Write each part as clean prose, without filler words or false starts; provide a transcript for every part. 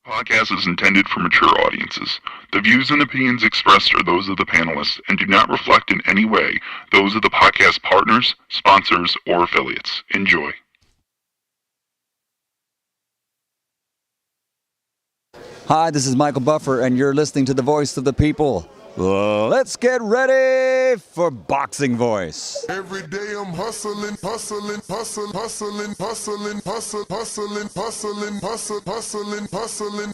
Podcast is intended for mature audiences. The views and opinions expressed are those of the panelists and do not reflect in any way those of the podcast partners, sponsors, or affiliates. Enjoy. Hi, this is Michael Buffer, and you're listening to the voice of the people. Let's get ready for Boxing Voice. Every day I'm hustling, hustling, hustling, hustling, hustling, hustling, hustling, hustling, hustling, hustling, hustling.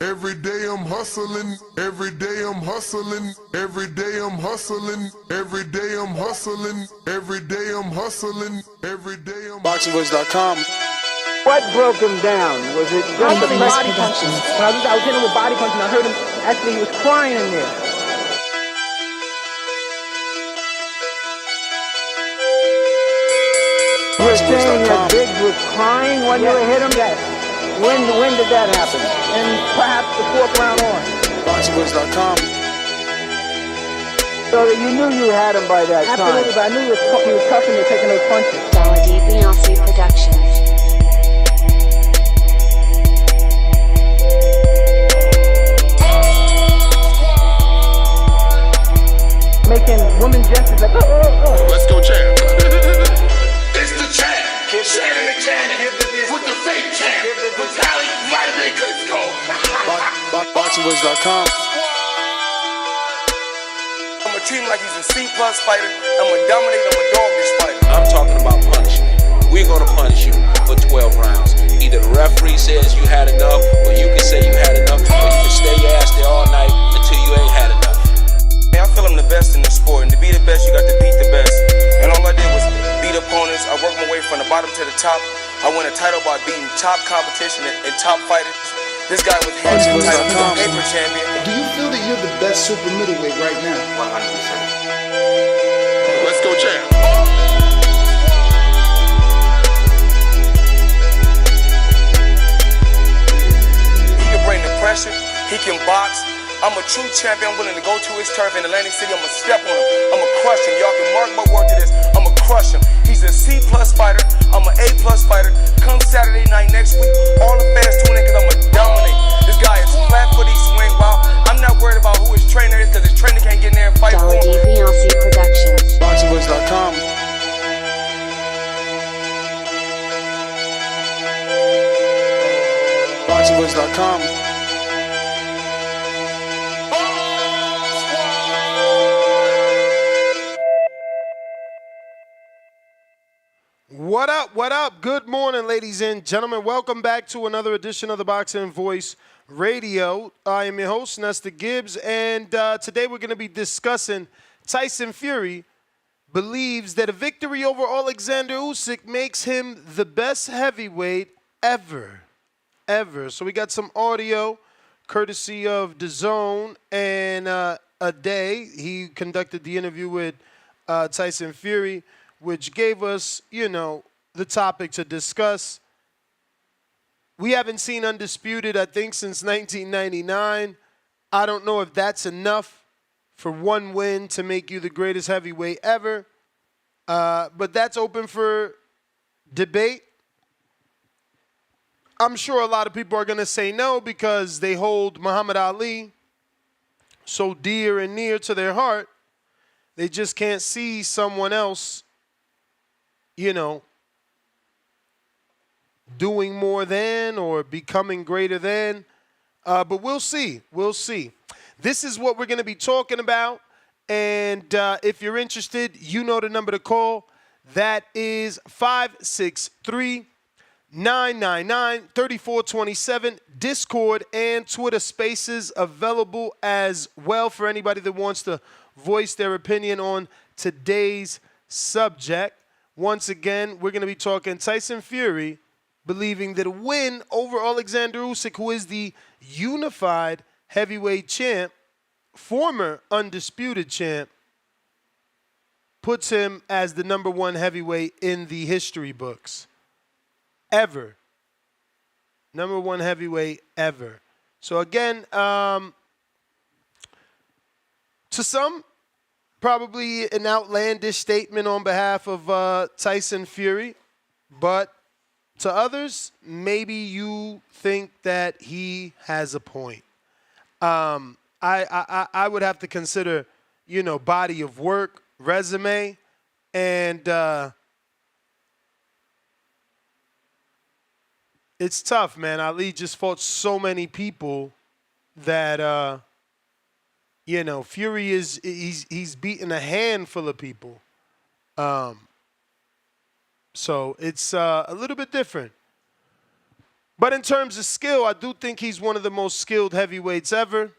Every day I'm hustling, every day I'm hustling, every day I'm hustling, every day I'm hustling, every day I'm hustling, every day I'm BoxingVoice.com. What broke him down? Was it just the body punching? When I was hitting him with body punching, I heard him, actually he was crying in there. You were saying that Biggs was crying when you hit him? Yes. When did that happen? And perhaps the fourth round on? BoxingVoice.com. So that you knew you had him by that time? Absolutely, but I knew he was tough and taking those punches. Beyonce Productions. Making women gestures like, oh. Let's go, champ. It's the champ, Shannon the cannon, with the fake champ, Vitaly Vitamin Klitschko. BoxingVoice.com. I'm gonna treat him like he's a C+ fighter. I'm gonna dominate, I'm gonna dog this fighter. I'm talking about punishment. We're gonna punish you for 12 rounds. Either the referee says you had enough, or you can say you had enough, or you can stay your ass there all night until you ain't had enough. I feel I'm the best in the sport, and to be the best, you got to beat the best. And all I did was beat opponents. I worked my way from the bottom to the top. I won a title by beating top competition and top fighters. This guy was hands title, he's a paper champion. Do you feel that you're the best super middleweight right now? 100%. Let's go, champ. He can bring the pressure, he can box. I'm a true champion. I'm willing to go to his turf in Atlantic City. I'm going to step on him. I'm going to crush him. Y'all can mark my word to this. I'm going to crush him. He's a C+ fighter. I'm an A+ fighter. Come Saturday night next week, all the fans tune in because I'm going to dominate. This guy is flat-footed, swing wild. I'm not worried about who his trainer is because his trainer can't get in there and fight for him. Beyonce Productions. BoxingVoice.com. BoxingVoice.com. What up, what up? Good morning, ladies and gentlemen. Welcome back to another edition of the Boxing Voice Radio. I am your host, Nestor Gibbs, and today we're going to be discussing Tyson Fury believes that a victory over Oleksandr Usyk makes him the best heavyweight ever. So we got some audio courtesy of DAZN and A Day. He conducted the interview with Tyson Fury, which gave us, the topic to discuss. We haven't seen Undisputed, I think, since 1999. I don't know if that's enough for one win to make you the greatest heavyweight ever. But that's open for debate. I'm sure a lot of people are going to say no because they hold Muhammad Ali so dear and near to their heart. They just can't see someone else doing more than or becoming greater than. But we'll see. This is what we're going to be talking about. And if you're interested, you know the number to call. That is 563-999-3427. Discord and Twitter Spaces available as well for anybody that wants to voice their opinion on today's subject. Once again, we're going to be talking Tyson Fury believing that a win over Oleksandr Usyk, who is the unified heavyweight champ, former undisputed champ, puts him as the number one heavyweight in the history books. Ever. Number one heavyweight ever. So again, to some, probably an outlandish statement on behalf of Tyson Fury, but To others, maybe you think that he has a point. I would have to consider, body of work, resume, and it's tough, man. Ali just fought so many people that, Fury he's beaten a handful of people. So it's a little bit different. But in terms of skill, I do think he's one of the most skilled heavyweights ever.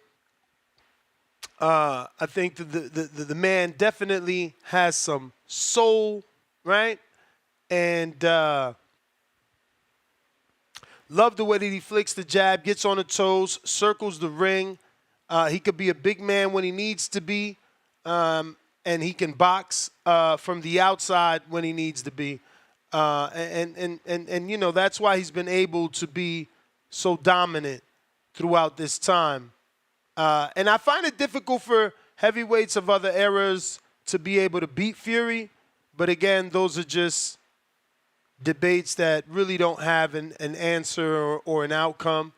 I think the man definitely has some soul, right? And love the way that he flicks the jab, gets on the toes, circles the ring. He could be a big man when he needs to be, and he can box from the outside when he needs to be. And that's why he's been able to be so dominant throughout this time. And I find it difficult for heavyweights of other eras to be able to beat Fury. But again, those are just debates that really don't have an answer or an outcome.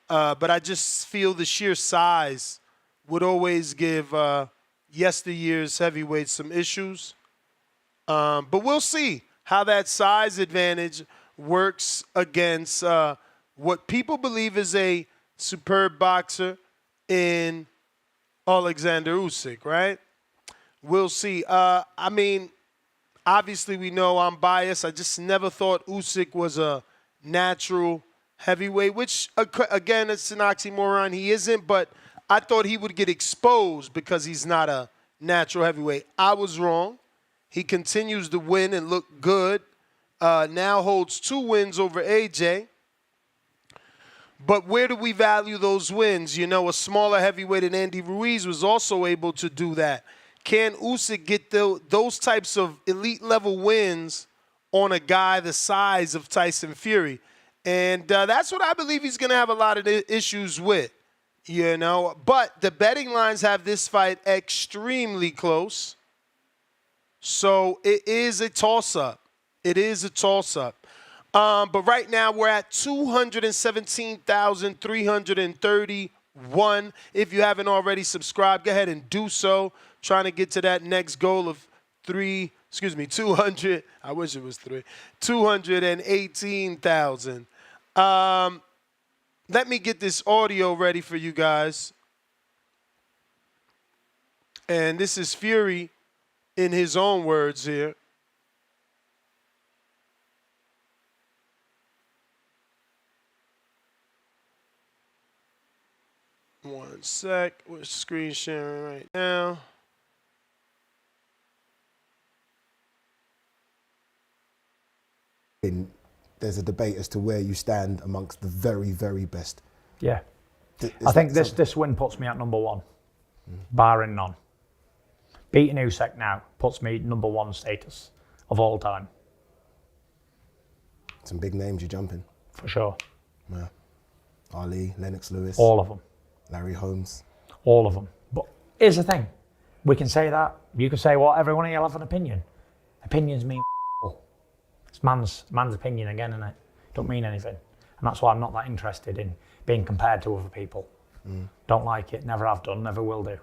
But I just feel the sheer size would always give yesteryear's heavyweights some issues. But we'll see how that size advantage works against what people believe is a superb boxer in Oleksandr Usyk, right? We'll see. Obviously we know I'm biased. I just never thought Usyk was a natural heavyweight, which, again, it's an oxymoron. He isn't, but I thought he would get exposed because he's not a natural heavyweight. I was wrong. He continues to win and look good. Now holds 2 wins over AJ. But where do we value those wins? A smaller heavyweight than Andy Ruiz was also able to do that. Can Usyk get those types of elite-level wins on a guy the size of Tyson Fury? And that's what I believe he's going to have a lot of issues with, But the betting lines have this fight extremely close. So it is a toss-up. It is a toss-up. But right now we're at 217,331. If you haven't already subscribed, go ahead and do so. Trying to get to that next goal of 200. I wish it was 218,000. Let me get this audio ready for you guys. And this is Fury in his own words here. One sec. We're screen sharing right now. There's a debate as to where you stand amongst the very, very best. Yeah. I think this win puts me at number 1, barring none. Beating Usyk now puts me number 1 status of all time. Some big names you're jumping. For sure. Yeah. Ali, Lennox Lewis. All of them. Larry Holmes. All of them. But here's the thing. We can say that. You can say what, everyone here will have an opinion. Opinions mean it's man's opinion again, isn't it? Don't mean anything. And that's why I'm not that interested in being compared to other people. Don't like it, never have done, never will do.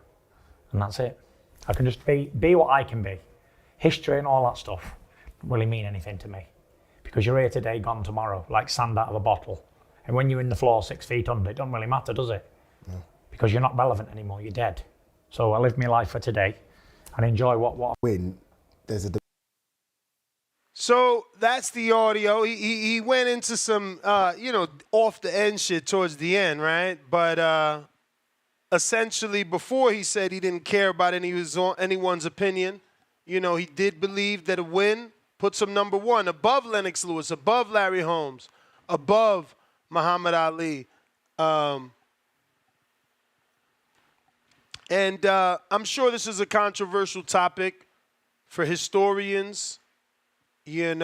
And that's it. I can just be what I can be. History and all that stuff don't really mean anything to me. Because you're here today, gone tomorrow, like sand out of a bottle. And when you're in the floor 6 feet under, it don't really matter, does it? No. Because you're not relevant anymore, you're dead. So I live my life for today and enjoy what win. There's a So that's the audio. He went into some, off the end shit towards the end, right? But essentially, before he said he didn't care about anyone's opinion, he did believe that a win puts him number 1, above Lennox Lewis, above Larry Holmes, above Muhammad Ali. And I'm sure this is a controversial topic for historians. But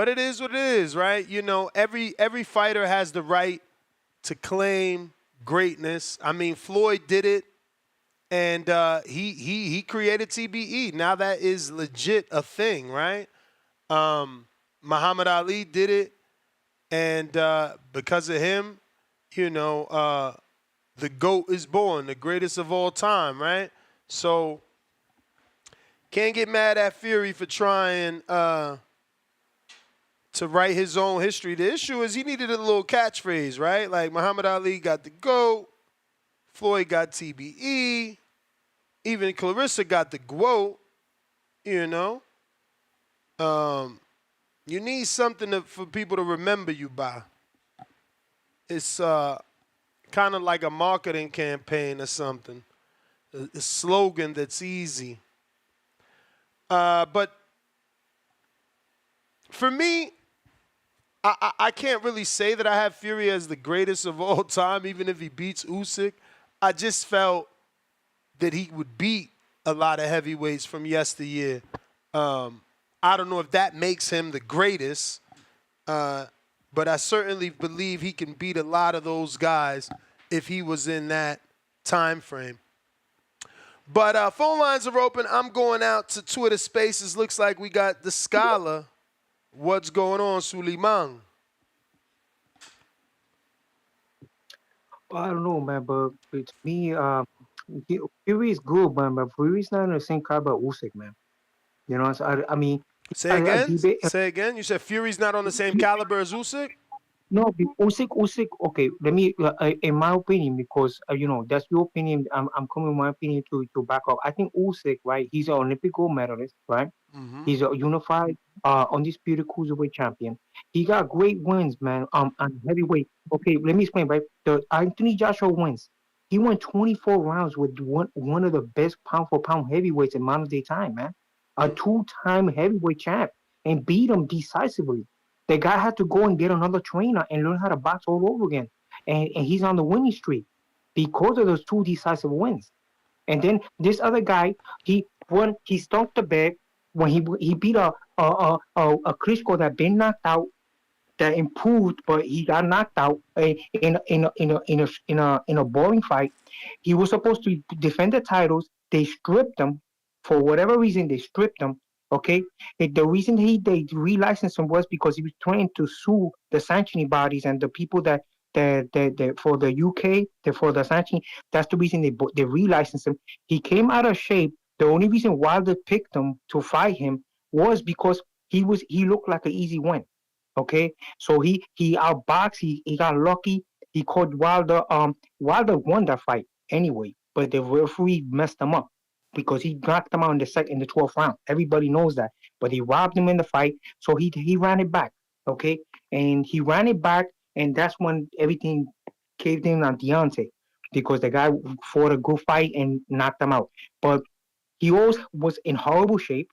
it is what it is, right? Every fighter has the right to claim greatness. I mean, Floyd did it, And he created TBE. Now that is legit a thing, right? Muhammad Ali did it, and because of him, the GOAT is born, the greatest of all time, right? So can't get mad at Fury for trying to write his own history. The issue is he needed a little catchphrase, right? Like Muhammad Ali got the GOAT, Floyd got TBE, even Clarissa got the GWOAT, You need something for people to remember you by. It's kind of like a marketing campaign or something, a slogan that's easy. But for me, I can't really say that I have Fury as the greatest of all time, even if he beats Usyk. I just felt that he would beat a lot of heavyweights from yesteryear. I don't know if that makes him the greatest, but I certainly believe he can beat a lot of those guys if he was in that time frame. But phone lines are open. I'm going out to Twitter Spaces. Looks like we got the Scholar. What's going on, Suleiman? I don't know, man, but to me, Fury is good, man, but Fury is not in the same caliber as Usyk, man. So I mean, say again. Say again. You said Fury's not on the same caliber as Usyk? No, Usyk. Okay, let me, in my opinion, because that's your opinion. I'm coming with my opinion to back up. I think Usyk, right? He's an Olympic gold medalist, right? Mm-hmm. He's a unified, undisputed cruiserweight champion. He got great wins, man. On heavyweight. Okay, let me explain. Right, the Anthony Joshua wins. He won 24 rounds with one of the best pound for pound heavyweights in modern day time, man. A 2-time heavyweight champ, and beat him decisively. The guy had to go and get another trainer and learn how to box all over again. And he's on the winning streak because of those 2 decisive wins. And then this other guy, he stunk the bed when he beat a Klitschko that been knocked out, that improved, but he got knocked out in a boring fight. He was supposed to defend the titles. They stripped him. For whatever reason, they stripped him. Okay, the reason they relicensed him was because he was trying to sue the sanctioning bodies and the people that for the UK, for the sanctioning. That's the reason they relicensed him. He came out of shape. The only reason Wilder picked him to fight him was because he looked like an easy win. Okay, so he outboxed. He got lucky. He caught Wilder. Wilder won that fight anyway, but the referee messed him up, because he knocked him out in the 12th round. Everybody knows that. But he robbed him in the fight, so he ran it back, okay? And he ran it back, and that's when everything caved in on Deontay, because the guy fought a good fight and knocked him out. But he always was in horrible shape,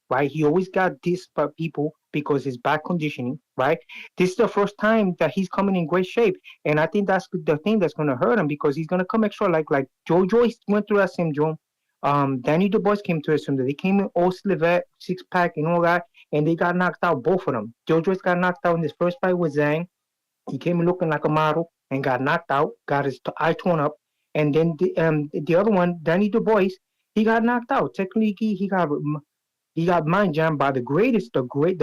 right? He always got dissed by people because his back conditioning, right? This is the first time that he's coming in great shape, and I think that's the thing that's going to hurt him, because he's going to come extra like Joe Joyce went through that syndrome. Danny DuBois came to us someday. They came in all slivet, 6-pack, and all that, and they got knocked out, both of them. Joe Joyce got knocked out in his first fight with Zhang. He came in looking like a model and got knocked out, got his eye torn up. And then the other one, Danny DuBois, he got knocked out. Technically, he got mind jammed by the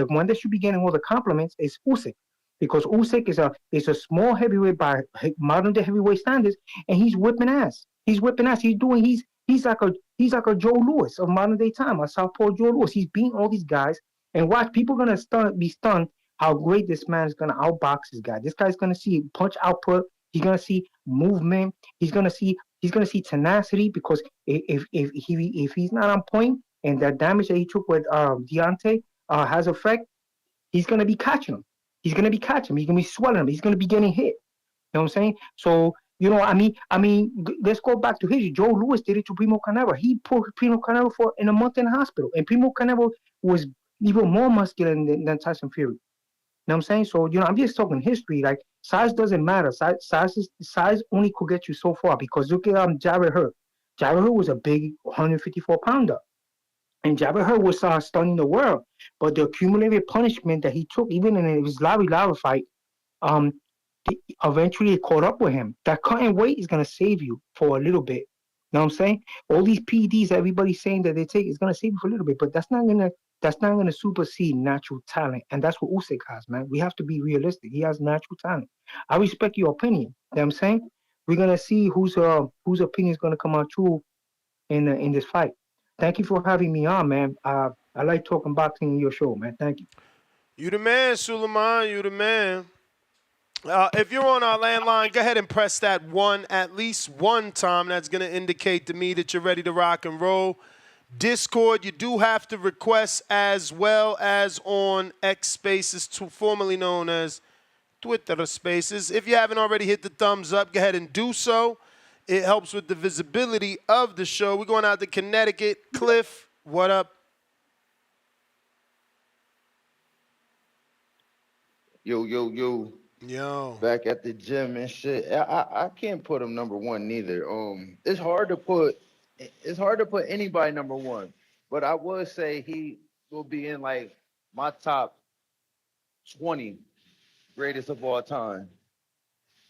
one that should be getting all the compliments is Usyk, because Usyk is a small heavyweight by modern day heavyweight standards, and he's whipping ass. He's like a Joe Louis of modern day time, a Southpaw Joe Louis. He's beating all these guys, and watch, people gonna be stunned how great this man is gonna outbox this guy. This guy's gonna see punch output. He's gonna see movement. He's gonna see tenacity, because if he's not on point and that damage that he took with Deontay has effect, he's gonna be catching him. He's gonna be swelling him. He's gonna be getting hit. You know what I'm saying? So, I mean, let's go back to history. Joe Louis did it to Primo Carnera. He put Primo Carnera in a month in the hospital, and Primo Carnera was even more muscular than Tyson Fury. You know what I'm saying? So, I'm just talking history. Like, size doesn't matter. Size only could get you so far, because look at Jarrett Hurd. Jarrett Hurd was a big 154-pounder, and Jarrett Hurd was stunning the world. But the accumulated punishment that he took, even in his Larry Lauer fight, eventually it caught up with him. That cutting weight is going to save you for a little bit, know what I'm saying? All these PDs, everybody's saying that they take, it's gonna save you for a little bit, but that's not gonna supersede natural talent, and that's what Usyk has, man. We have to be realistic. He has natural talent. I respect your opinion. You know what I'm saying? We're gonna see whose opinion is gonna come out true in this fight. Thank you for having me on, man. I like talking boxing in your show, man. Thank you. You the man, Suleiman. You the man. If you're on our landline, go ahead and press that one at least one time. That's going to indicate to me that you're ready to rock and roll. Discord, you do have to request as well as on X Spaces, formerly known as Twitter Spaces. If you haven't already hit the thumbs up, go ahead and do so. It helps with the visibility of the show. We're going out to Connecticut. Cliff, what up? Yo, yo, yo. Yo. Back at the gym and shit. I can't put him number one neither. It's hard to put anybody number one. But I would say he will be in like my top 20 greatest of all time.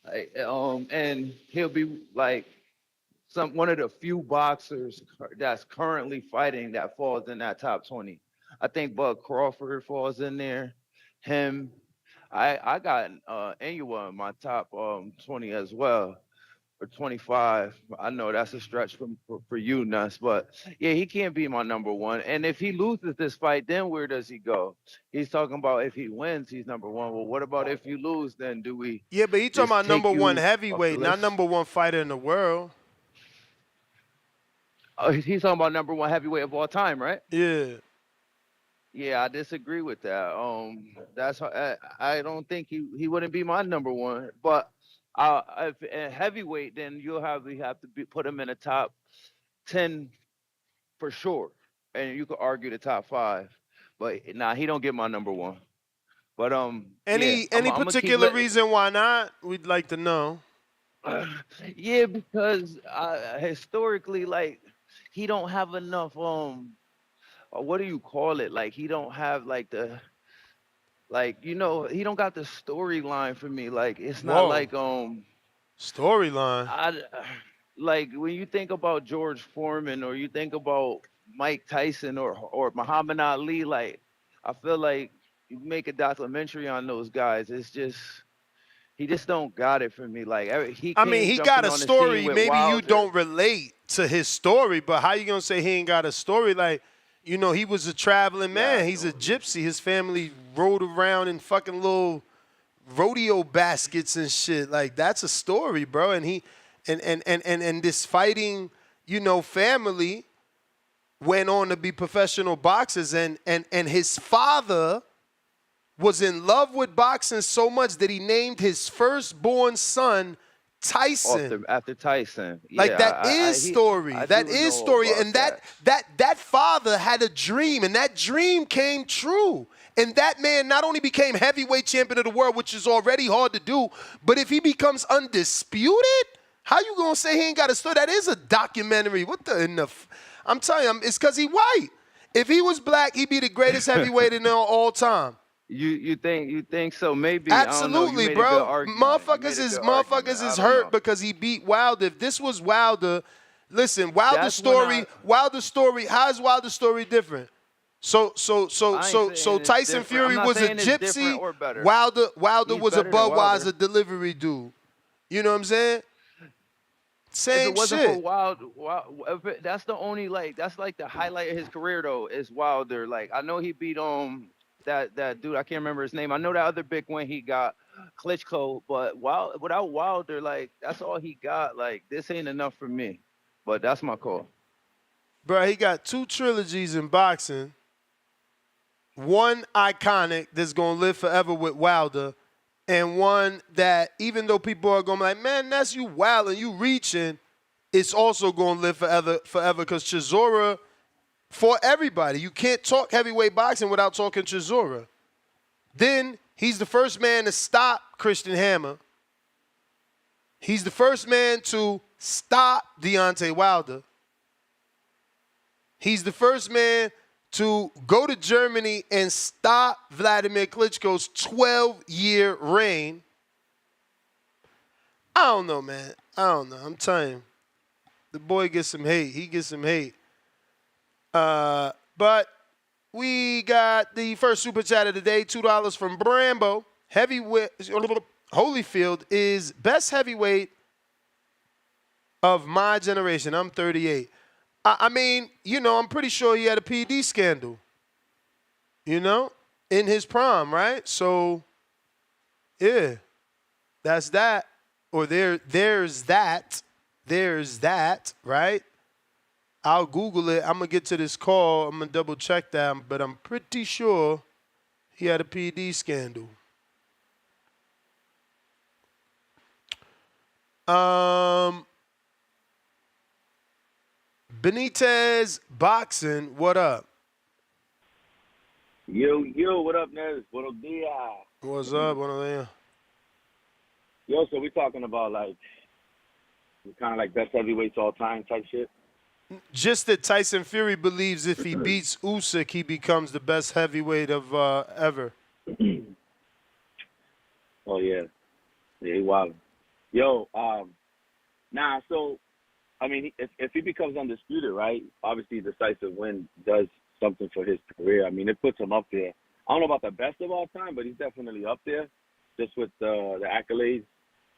And he'll be like one of the few boxers that's currently fighting that falls in that top 20. I think Bud Crawford falls in there. Him. I got Anua in my top 20 as well, or 25. I know that's a stretch for you, Nuss, but yeah, he can't be my number one. And if he loses this fight, then where does he go? He's talking about if he wins, he's number one. Well, what about if you lose? Then do we? Yeah, but he's talking about number one heavyweight, not number one fighter in the world. Oh, he's talking about number one heavyweight of all time, right? Yeah. Yeah, I disagree with that. That's I don't think he wouldn't be my number one. But if a heavyweight, then we have to put him in the top 10 for sure, and you could argue the top 5. But nah, he don't get my number one. But any particular reason why not? We'd like to know. Yeah, because historically, like he don't have enough what do you call it? Like he don't have like the he don't got the storyline for me. Like it's not like storyline. Like when you think about George Foreman or you think about Mike Tyson or Muhammad Ali, like I feel like you make a documentary on those guys. It's just he just don't got it for me. Like he got a story. Maybe you don't relate to his story, but how you gonna say he ain't got a story? Like, he was a traveling man. He's a gypsy. His family rode around in fucking little rodeo baskets and shit. Like, that's a story, bro. And he and this fighting, family went on to be professional boxers, and his father was in love with boxing so much that he named his firstborn son Tyson. After Tyson. Like, that is story. That is story. And that father had a dream, and that dream came true. And that man not only became heavyweight champion of the world, which is already hard to do, but if he becomes undisputed, how you gonna say he ain't got a story? That is a documentary. I'm telling you, it's because he white. If he was black, he'd be the greatest heavyweight in all time. You think so? Maybe. Absolutely, bro. Motherfuckers is hurt because he beat Wilder. If this was Wilder, listen, Wilder's story. How is Wilder's story different? So Tyson Fury was a gypsy. Wilder was a Budweiser delivery dude. You know what I'm saying? Same if it wasn't shit. For Wilder, that's the only that's like the highlight of his career though. Is Wilder. Like I know he beat that dude, I can't remember his name. I know that other big one he got, Klitschko, but without Wilder, like that's all he got. Like this ain't enough for me. But that's my call. Bro, he got 2 trilogies in boxing. One iconic that's gonna live forever with Wilder, and one that even though people are gonna be like, man, that's you wilding, you reaching, it's also gonna live forever because Chisora. For everybody. You can't talk heavyweight boxing without talking Chisora. Then he's the first man to stop Christian Hammer. He's the first man to stop Deontay Wilder. He's the first man to go to Germany and stop Vladimir Klitschko's 12-year reign. I don't know, man. I don't know. I'm telling you. The boy gets some hate. He gets some hate. But we got the first super chat of the day, $2 from Brambo. Heavyweight Holyfield is best heavyweight of my generation. I'm 38. I mean, I'm pretty sure he had a PD scandal, in his prime, right? So, yeah, that's that. Or there's that. There's that, right? I'll Google it. I'm going to get to this call. I'm going to double check that, but I'm pretty sure he had a PD scandal. Benitez Boxing, what up? Yo, what up, Nez? Buenos dias. What's up? Buenos dias. Yo, so we talking about, kind of like best heavyweights all time type shit? Just that Tyson Fury believes if he beats Usyk, he becomes the best heavyweight of ever. Oh, yeah. Yeah, he wild. Yo, so, I mean, if he becomes undisputed, right, obviously decisive win does something for his career. I mean, it puts him up there. I don't know about the best of all time, but he's definitely up there just with the accolades.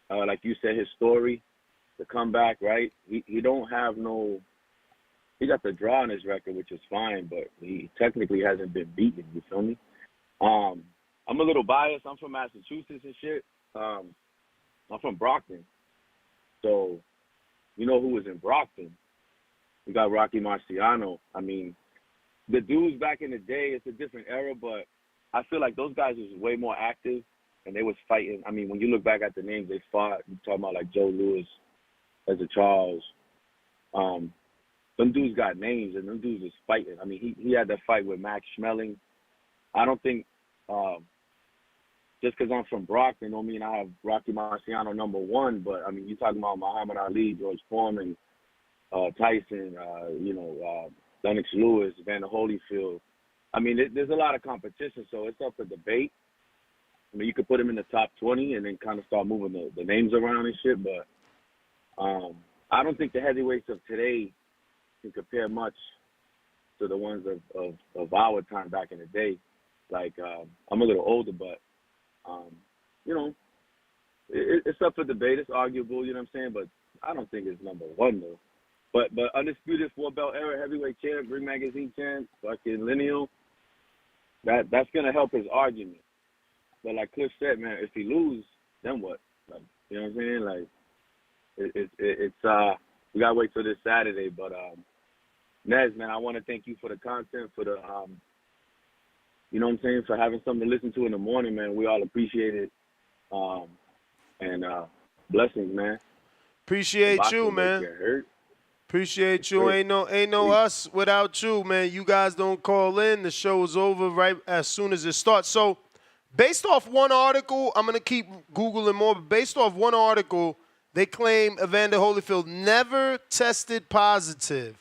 Like you said, his story, the comeback, right? He don't have no – he got the draw on his record, which is fine, but he technically hasn't been beaten, you feel me? I'm a little biased. I'm from Massachusetts and shit. I'm from Brockton. So, you know who was in Brockton? We got Rocky Marciano. I mean, the dudes back in the day, it's a different era, but I feel like those guys was way more active, and they was fighting. I mean, when you look back at the names they fought, you talking about like Joe Louis, Ezra Charles. Them dudes got names, and them dudes was fighting. I mean, he had that fight with Max Schmeling. I don't think just because I'm from Brockton don't mean I have Rocky Marciano number one, but, I mean, you're talking about Muhammad Ali, George Foreman, Tyson, Lennox Lewis, Evander Holyfield. I mean, there's a lot of competition, so it's up for debate. I mean, you could put him in the top 20 and then kind of start moving the names around and shit, but I don't think the heavyweights of today can compare much to the ones of our time back in the day. Like, I'm a little older, but, it's up for debate. It's arguable, you know what I'm saying? But I don't think it's number one, though. But undisputed 4-belt era heavyweight champ, Ring Magazine champ, fucking lineal, that's going to help his argument. But like Cliff said, man, if he lose, then what? Like, you know what I'm saying? Like, it's we got to wait till this Saturday. But, Nez, man, I want to thank you for the content, for the, you know what I'm saying, for having something to listen to in the morning, man. We all appreciate it. And blessings, man. Appreciate you, man. Appreciate you. Ain't no us without you, man. You guys don't call in. The show is over right as soon as it starts. So, based off one article, I'm going to keep Googling more, but based off one article, they claim Evander Holyfield never tested positive.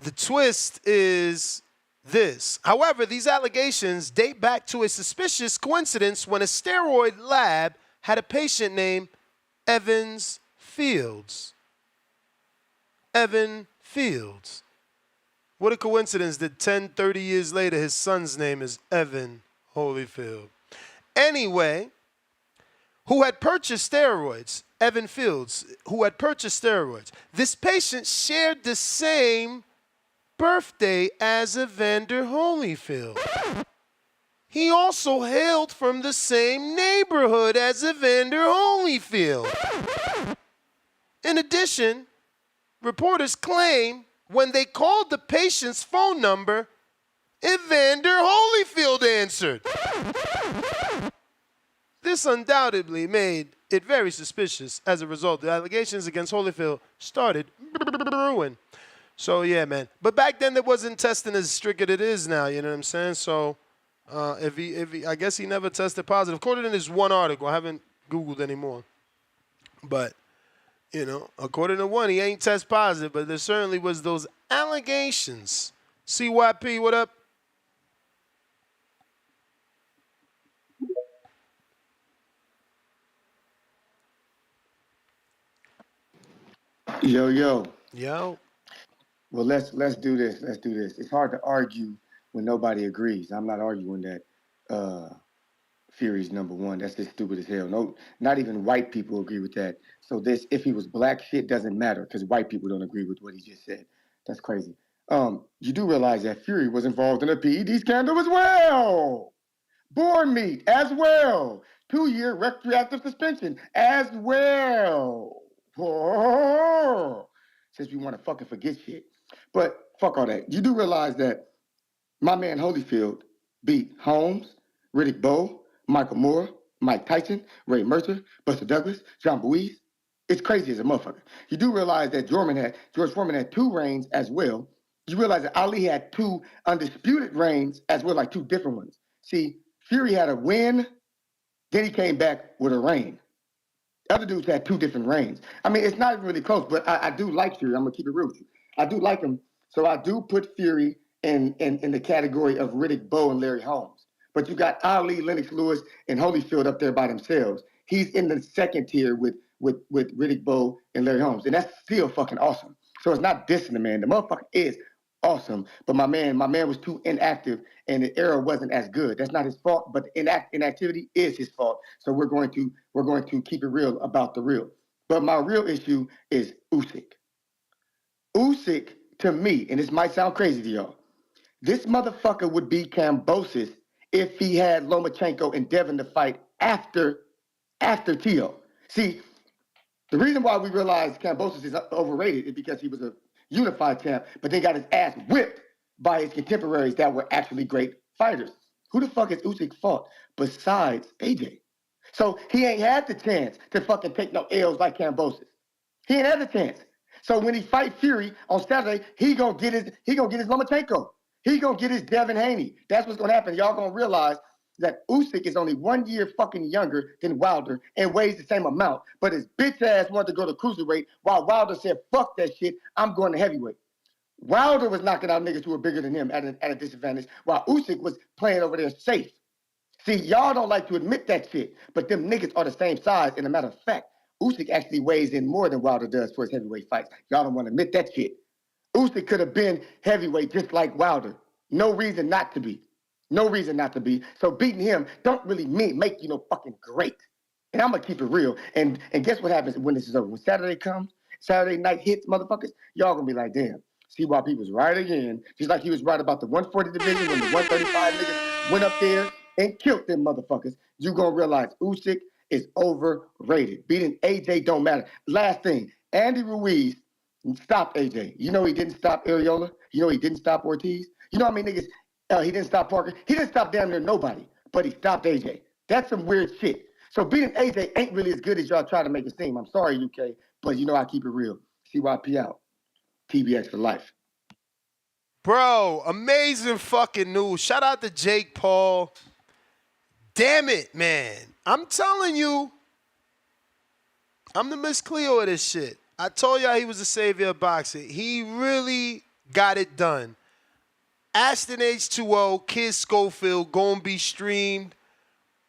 The twist is this. However, these allegations date back to a suspicious coincidence when a steroid lab had a patient named Evans Fields. Evan Fields. What a coincidence that 30 years later, his son's name is Evan Holyfield. Anyway, who had purchased steroids, Evan Fields, who had purchased steroids. This patient shared the same birthday as Evander Holyfield. He also hailed from the same neighborhood as Evander Holyfield. In addition, reporters claim when they called the patient's phone number, Evander Holyfield answered. This undoubtedly made it very suspicious. As a result, the allegations against Holyfield started brewing. So, yeah, man. But back then, there wasn't testing as strict as it is now, you know what I'm saying? So, if he, I guess he never tested positive. According to this one article, I haven't Googled anymore. But, according to one, he ain't test positive, but there certainly was those allegations. CYP, what up? Yo. Yo. Well, let's do this. Let's do this. It's hard to argue when nobody agrees. I'm not arguing that Fury's number one. That's just stupid as hell. No, not even white people agree with that. So this, if he was black, shit doesn't matter because white people don't agree with what he just said. That's crazy. You do realize that Fury was involved in a PED scandal as well. Boar meat as well. 2-year retroactive suspension as well. Oh, since we want to fucking forget shit. But fuck all that. You do realize that my man Holyfield beat Holmes, Riddick Bowe, Michael Moore, Mike Tyson, Ray Mercer, Buster Douglas, John Boyce. It's crazy as a motherfucker. You do realize that George Foreman had 2 reigns as well. You realize that Ali had 2 undisputed reigns as well, like 2 different ones. See, Fury had a win, then he came back with a reign. Other dudes had 2 different reigns. I mean, it's not really close, but I do like Fury. I'm going to keep it real with you. I do like him. So I do put Fury in the category of Riddick Bowe and Larry Holmes. But you got Ali, Lennox Lewis, and Holyfield up there by themselves. He's in the second tier with Riddick Bowe and Larry Holmes. And that's still fucking awesome. So it's not dissing the man. The motherfucker is awesome. But my man was too inactive and the era wasn't as good. That's not his fault, but the inactivity is his fault. So we're going to keep it real about the real. But my real issue is Usyk. Usyk, to me, and this might sound crazy to y'all, this motherfucker would be Kambosos if he had Lomachenko and Devin to fight after Tio. See, the reason why we realize Kambosos is overrated is because he was a unified champ, but then got his ass whipped by his contemporaries that were actually great fighters. Who the fuck has Usyk fought besides AJ? So he ain't had the chance to fucking take no L's like Kambosos. He ain't had the chance. So when he fight Fury on Saturday, he gonna get his Lomachenko. He gonna get his Devin Haney. That's what's gonna happen. Y'all gonna realize that Usyk is only 1 year fucking younger than Wilder and weighs the same amount. But his bitch ass wanted to go to cruiserweight while Wilder said, fuck that shit, I'm going to heavyweight. Wilder was knocking out niggas who were bigger than him at a disadvantage, while Usyk was playing over there safe. See, y'all don't like to admit that shit, but them niggas are the same size. And a matter of fact, Usyk actually weighs in more than Wilder does for his heavyweight fights. Y'all don't want to admit that shit. Usyk could have been heavyweight just like Wilder. No reason not to be. No reason not to be. So beating him don't really make you no fucking great. And I'm going to keep it real. And guess what happens when this is over? When Saturday comes, Saturday night hits, motherfuckers, y'all going to be like, damn, see why people's right again. Just like he was right about the 140 division when the 135 niggas went up there and killed them motherfuckers. You going to realize Usyk is overrated. Beating AJ don't matter. Last thing, Andy Ruiz stopped AJ. You know he didn't stop Areola. You know he didn't stop Ortiz. You know how many niggas he didn't stop Parker? He didn't stop damn near nobody, but he stopped AJ. That's some weird shit. So beating AJ ain't really as good as y'all try to make it seem. I'm sorry, UK, but you know I keep it real. CYP out. TBX for life. Bro, amazing fucking news. Shout out to Jake Paul. Damn it, man. I'm telling you, I'm the Miss Cleo of this shit. I told y'all he was the savior of boxing. He really got it done. Ashton H2O, Kid Schofield, gonna be streamed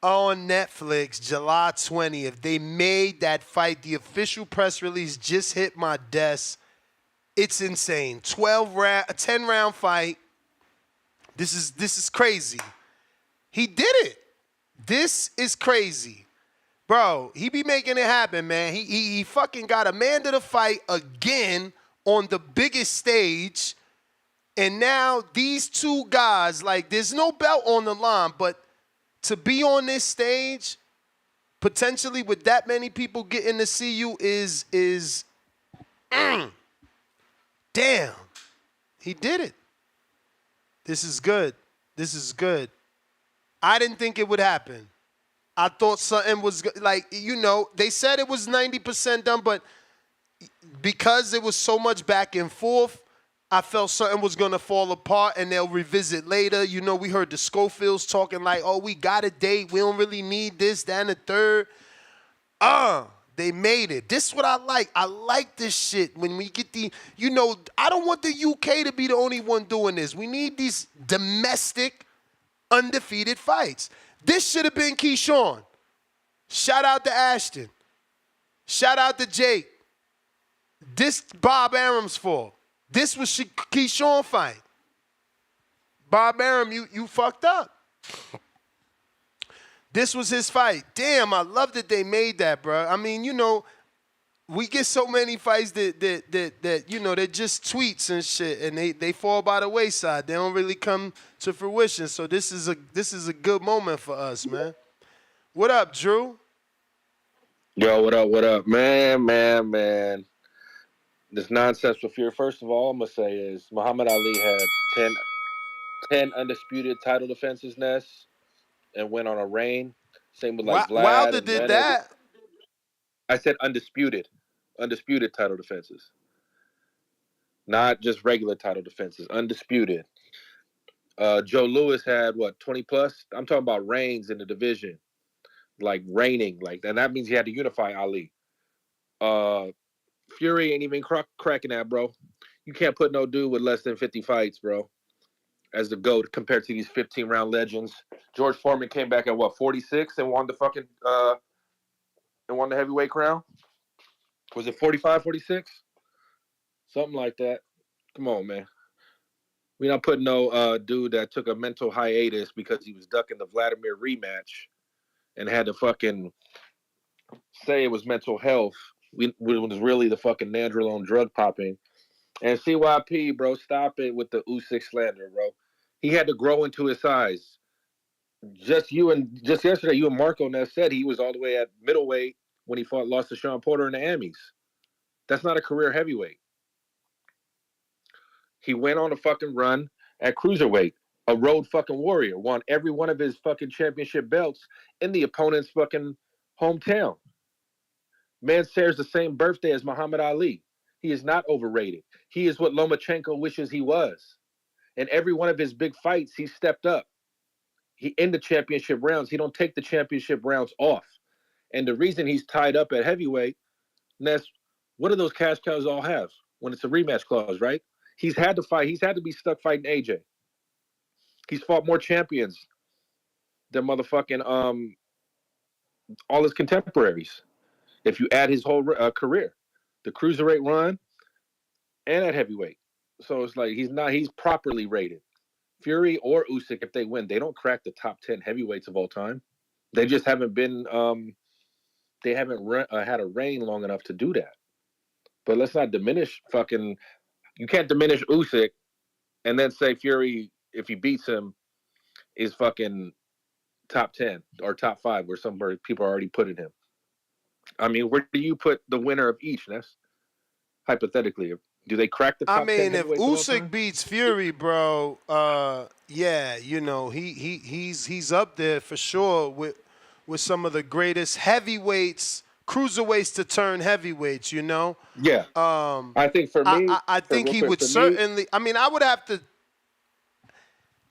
on Netflix July 20th. They made that fight. The official press release just hit my desk. It's insane. 10-round fight. This is crazy. He did it. This is crazy. Bro, he be making it happen, man. He fucking got Amanda to fight again on the biggest stage. And now these two guys, like, there's no belt on the line, but to be on this stage, potentially with that many people getting to see you is damn. He did it. This is good. This is good. I didn't think it would happen. I thought something was, like, you know, they said it was 90% done, but because it was so much back and forth, I felt something was going to fall apart and they'll revisit later. You know, we heard the Schofields talking like, oh, we got a date. We don't really need this, that, and the third. They made it. This is what I like. I like this shit when we get the, you know, I don't want the UK to be the only one doing this. We need these domestic, undefeated fights. This should have been Keyshawn. Shout out to Ashton. Shout out to Jake. This Bob Arum's fault. This was Keyshawn fight. Bob Arum, you fucked up. This was his fight. Damn, I love that they made that, bro. I mean, you know, we get so many fights that you know, they're just tweets and shit, and they fall by the wayside. They don't really come to fruition. So this is a good moment for us, man. What up, Drew? Yo, what up? What up, man? This nonsense with Fury. First of all, I'm gonna say is Muhammad Ali had 10 undisputed title defenses, Ness, and went on a reign. Same with like Vlad. Wilder and did Bennett. that. I said undisputed title defenses, not just regular title defenses. Undisputed. Joe Louis had what, 20 plus? I'm talking about reigns in the division, like reigning, like, and that means he had to unify Ali. Fury ain't even cracking that, bro. You can't put no dude with less than 50 fights, bro, as the GOAT compared to these 15-round legends. George Foreman came back at what, 46 and won the fucking and won the heavyweight crown? Was it 45, 46? Something like that. Come on, man. We not putting no dude that took a mental hiatus because he was ducking the Vladimir rematch and had to fucking say it was mental health. It was really the fucking nandrolone drug popping. And CYP, bro, stop it with the Usyk slander, bro. He had to grow into his size. Just yesterday, you and Marco Ness said he was all the way at middleweight when he lost to Sean Porter in the Amis. That's not a career heavyweight. He went on a fucking run at cruiserweight, a road fucking warrior, won every one of his fucking championship belts in the opponent's fucking hometown. Man shares the same birthday as Muhammad Ali. He is not overrated. He is what Lomachenko wishes he was. In every one of his big fights, he stepped up. He in the championship rounds. He don't take the championship rounds off. And the reason he's tied up at heavyweight, Ness, what do those cash cows all have when it's a rematch clause, right? He's had to fight. He's had to be stuck fighting AJ. He's fought more champions than motherfucking all his contemporaries. If you add his whole career, the cruiserweight run and at heavyweight. So it's like he's properly rated. Fury or Usyk, if they win, they don't crack the top 10 heavyweights of all time. They just haven't been, they haven't had a reign long enough to do that. But let's not diminish you can't diminish Usyk and then say Fury, if he beats him, is fucking top 10 or top 5 where some people are already putting him. I mean, where do you put the winner of each, Ness? Hypothetically, do they crack the top 10 I mean, if heavyweights Usyk beats Fury, bro, yeah, you know, he's up there for sure with some of the greatest heavyweights, cruiserweights to turn heavyweights, you know? Yeah. I think for me, I think he would certainly, I mean, I would have to,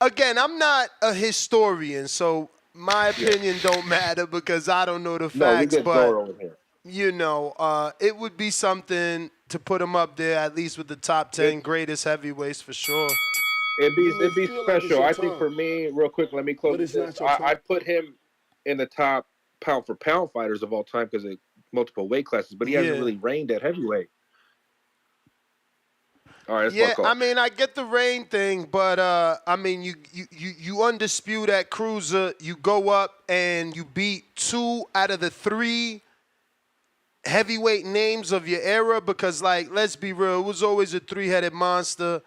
again, I'm not a historian, so my opinion don't matter because I don't know the facts, but, you know, it would be something to put him up there, at least with the top 10 greatest heavyweights for sure. It'd be special. I think for me, real quick, let me close this. I put him in the top pound for pound fighters of all time because of multiple weight classes, but he hasn't really reigned at heavyweight. All right, yeah, I mean, I get the reign thing, but I mean, you undisputed at cruiser, you go up and you beat 2 out of the 3 heavyweight names of your era because, like, let's be real, it was always a 3-headed monster,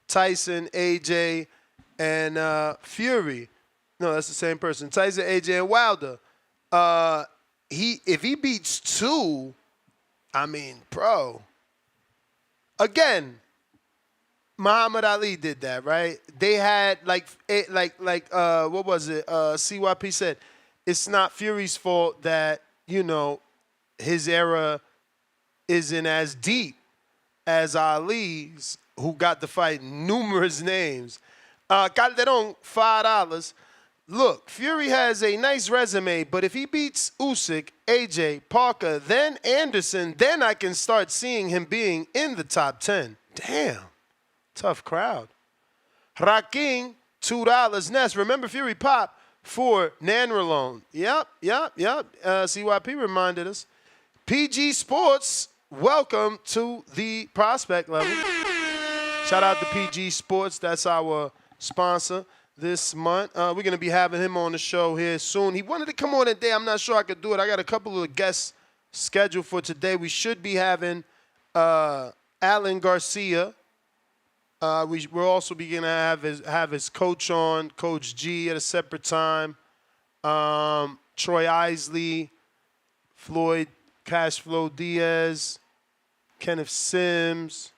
Tyson, AJ, and Fury. No, that's the same person. Tyson, AJ, and Wilder. If he beats 2, I mean, bro. Again, Muhammad Ali did that, right? They had what was it? CYP said, it's not Fury's fault that, you know, his era isn't as deep as Ali's, who got to fight numerous names. Calderon, $5. Look, Fury has a nice resume, but if he beats Usyk, AJ, Parker, then Anderson, then I can start seeing him being in the top 10. Damn. Tough crowd. Raking, $2. Ness, remember Fury Pop for Nandrolone. Yep. CYP reminded us. PG Sports, welcome to the prospect level. Shout out to PG Sports. That's our sponsor this month. We're going to be having him on the show here soon. He wanted to come on today. I'm not sure I could do it. I got a couple of guests scheduled for today. We should be having Alan Garcia. We're also going to have his coach on, Coach G, at a separate time. Troy Isley, Floyd Cashflow Diaz, Kenneth Sims.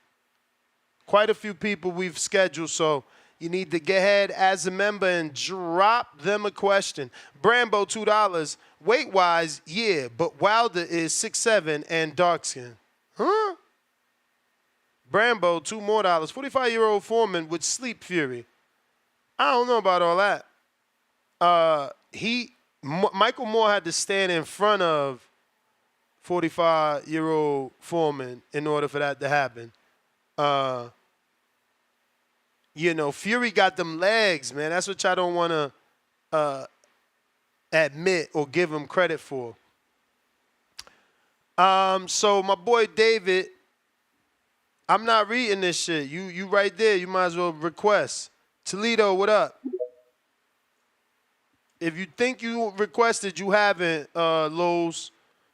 Quite a few people we've scheduled, so you need to get ahead as a member and drop them a question. Brambo, $2. Weight-wise, yeah, but Wilder is 6'7" and dark-skinned. Huh? Brambo, $2 more. 45-year-old Foreman with sleep fury. I don't know about all that. Michael Moore had to stand in front of 45-year-old Foreman in order for that to happen. Fury got them legs, man. That's what y'all don't want to admit or give him credit for. So my boy David, I'm not reading this shit. You right there. You might as well request. Toledo, what up? If you think you requested, you haven't, Lowe's.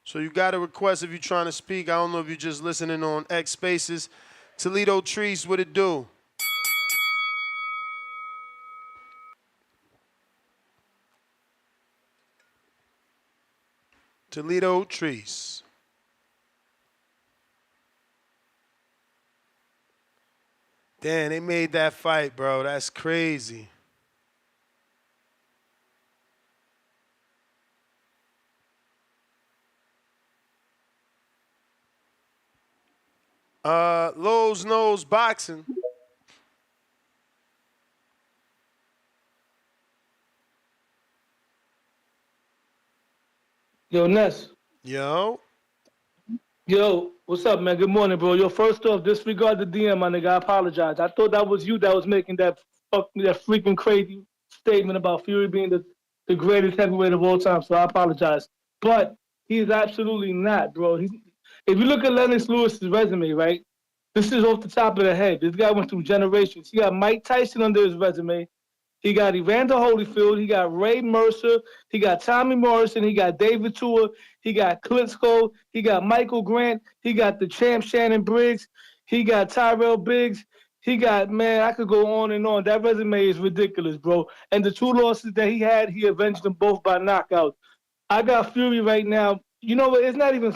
So you got to request if you're trying to speak. I don't know if you're just listening on X Spaces. Toledo Trees, what it do? Toledo Trees. Damn, they made that fight, bro. That's crazy. Lowe's knows boxing. Yo, Ness. Yo, what's up, man? Good morning, bro. Yo, first off, disregard the DM, my nigga. I apologize. I thought that was you that was making that freaking crazy statement about Fury being the greatest heavyweight of all time, so I apologize. But he's absolutely not, bro. If you look at Lennox Lewis's resume, right, this is off the top of the head. This guy went through generations. He got Mike Tyson under his resume. He got Evander Holyfield. He got Ray Mercer. He got Tommy Morrison. He got David Tua. He got Klitschko. He got Michael Grant. He got the champ Shannon Briggs. He got Tyrell Biggs. He got, man, I could go on and on. That resume is ridiculous, bro. And the 2 losses that he had, he avenged them both by knockout. I got Fury right now. You know what? It's not even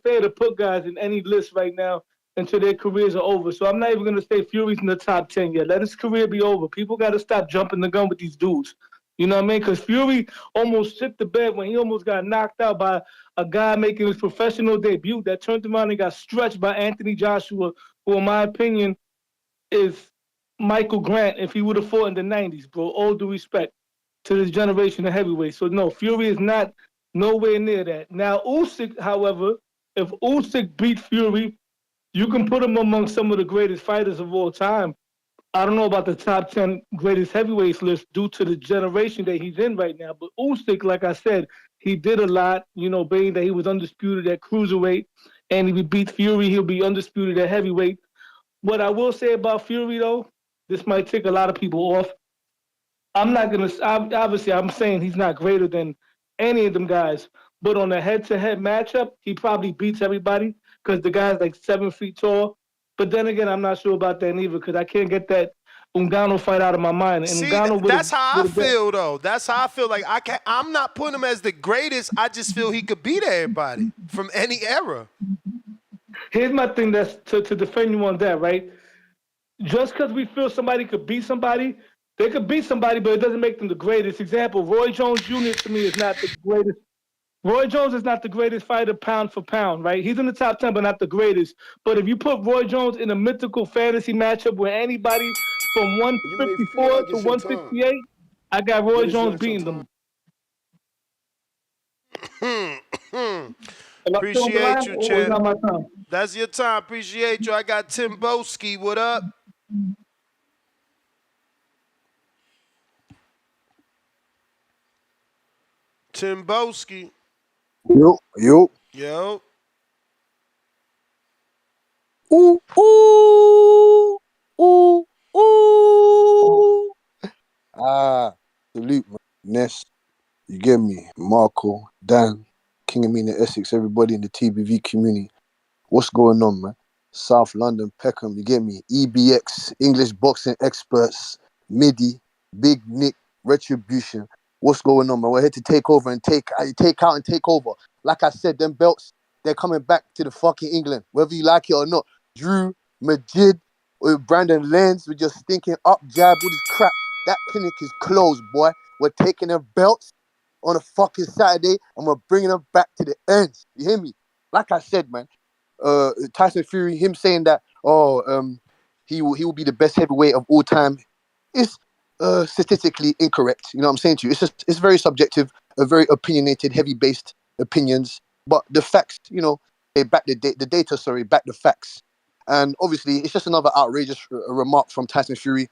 fair to put guys in any list right now until their careers are over. So I'm not even going to say Fury's in the top 10 yet. Let his career be over. People got to stop jumping the gun with these dudes. You know what I mean? Because Fury almost shit the bed when he almost got knocked out by a guy making his professional debut that turned around and got stretched by Anthony Joshua, who in my opinion is Michael Grant if he would have fought in the 90s, bro. All due respect to this generation of heavyweights. So no, Fury is not nowhere near that. Now Usyk, however, if Usyk beat Fury, you can put him among some of the greatest fighters of all time. I don't know about the top 10 greatest heavyweights list due to the generation that he's in right now. But Usyk, like I said, he did a lot, being that he was undisputed at cruiserweight. And if he beat Fury, he'll be undisputed at heavyweight. What I will say about Fury, though, this might tick a lot of people off. Obviously, I'm saying he's not greater than any of them guys. But on a head-to-head matchup, he probably beats everybody because the guy's like 7 feet tall. But then again, I'm not sure about that neither because I can't get that Ngannou fight out of my mind. And see, Ngannou that's how I feel, though. That's how I feel. Like I'm not putting him as the greatest. I just feel he could beat everybody from any era. Here's my thing that's to defend you on that, right? Just because we feel somebody could beat somebody, they could beat somebody, but it doesn't make them the greatest. Example, Roy Jones Jr. to me is not the greatest. Roy Jones is not the greatest fighter pound for pound, right? He's in the top 10, but not the greatest. But if you put Roy Jones in a mythical fantasy matchup with anybody from 154 to 168, I got Roy Jones beating them. Appreciate you, champ. That's your time. Appreciate you. I got Tim Boski. What up? Tim Boski. Yo. Yo. Ooh, ooh, ooh, ooh. Salute, man. Ness, you get me? Marco, Dan, King of Mean Essex, everybody in the TBV community. What's going on, man? South London, Peckham, you get me? EBX, English boxing experts, MIDI, Big Nick, Retribution. What's going on, man? We're here to take over and take out and take over. Like I said, them belts, they're coming back to the fucking England, whether you like it or not. Drew, Majid, or Brandon Lenz with your stinking up jab, all this crap. That clinic is closed, boy. We're taking them belts on a fucking Saturday and we're bringing them back to the ends. You hear me? Like I said, man, Tyson Fury, him saying that, he will be the best heavyweight of all time, is statistically incorrect. You know what I'm saying to you? It's very subjective, a very opinionated, heavy-based opinions. But the facts, they back the data. Sorry, back the facts. And obviously, it's just another outrageous remark from Tyson Fury.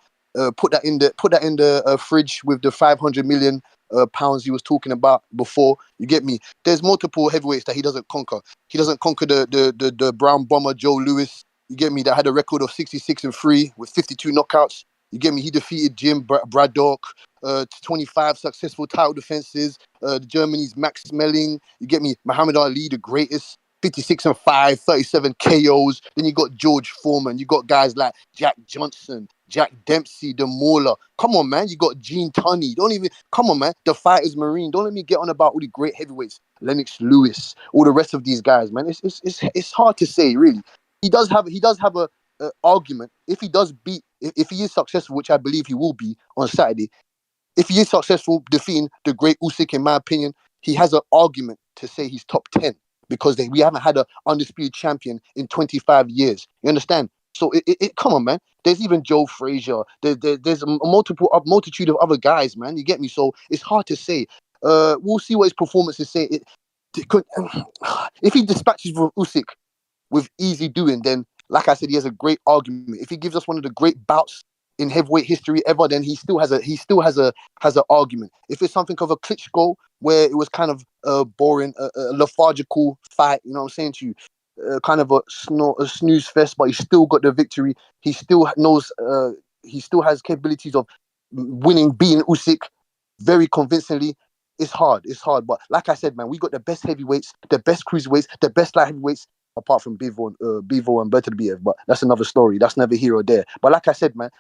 Put that in the fridge with the 500 million pounds he was talking about before. You get me? There's multiple heavyweights that he doesn't conquer. He doesn't conquer the brown bomber Joe Louis. You get me? That had a record of 66-3 with 52 knockouts. You get me? He defeated Jim Braddock. 25 successful title defenses. Germany's Max Schmeling. You get me? Muhammad Ali, the greatest. 56-5, 37 KOs. Then you got George Foreman. You got guys like Jack Johnson, Jack Dempsey, the Mauler. Come on, man. You got Gene Tunney. Come on, man. The Fighters Marine. Don't let me get on about all the great heavyweights. Lennox Lewis, all the rest of these guys, man. It's hard to say, really. He does have a argument. If he does beat, if he is successful, which I believe he will be on Saturday, if he is successful defeating the great Usyk, in my opinion, he has an argument to say he's top 10 because we haven't had an undisputed champion in 25 years. You understand? So come on, man. There's even Joe Frazier. There's a multitude of other guys, man. You get me? So it's hard to say. We'll see what his performances say. If he dispatches Usyk with easy doing, then like I said, he has a great argument. If he gives us one of the great bouts in heavyweight history ever, then he still has an argument. If it's something of a Klitschko where it was kind of boring, a lethargical fight, you know what I'm saying to you, kind of a snooze fest, but he still got the victory. He still knows, he still has capabilities of beating Usyk very convincingly. It's hard, but like I said, man, we got the best heavyweights, the best cruiserweights, the best light heavyweights, apart from Bivol and Bertolbiev, but that's another story. That's never here or there. But like I said, man,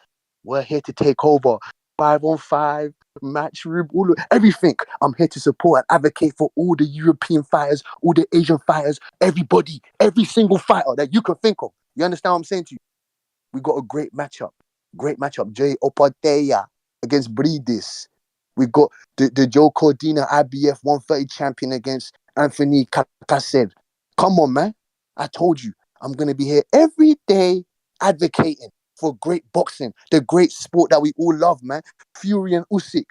we're here to take over. 5-on-5, match room, everything. I'm here to support and advocate for all the European fighters, all the Asian fighters, everybody, every single fighter that you can think of. You understand what I'm saying to you? We got a great matchup. Jay Opateya against Bridis. We got the Joe Cordina IBF 130 champion against Anthony Kakased. Come on, man. I told you, I'm going to be here every day advocating for great boxing, the great sport that we all love, man. Fury and Usyk.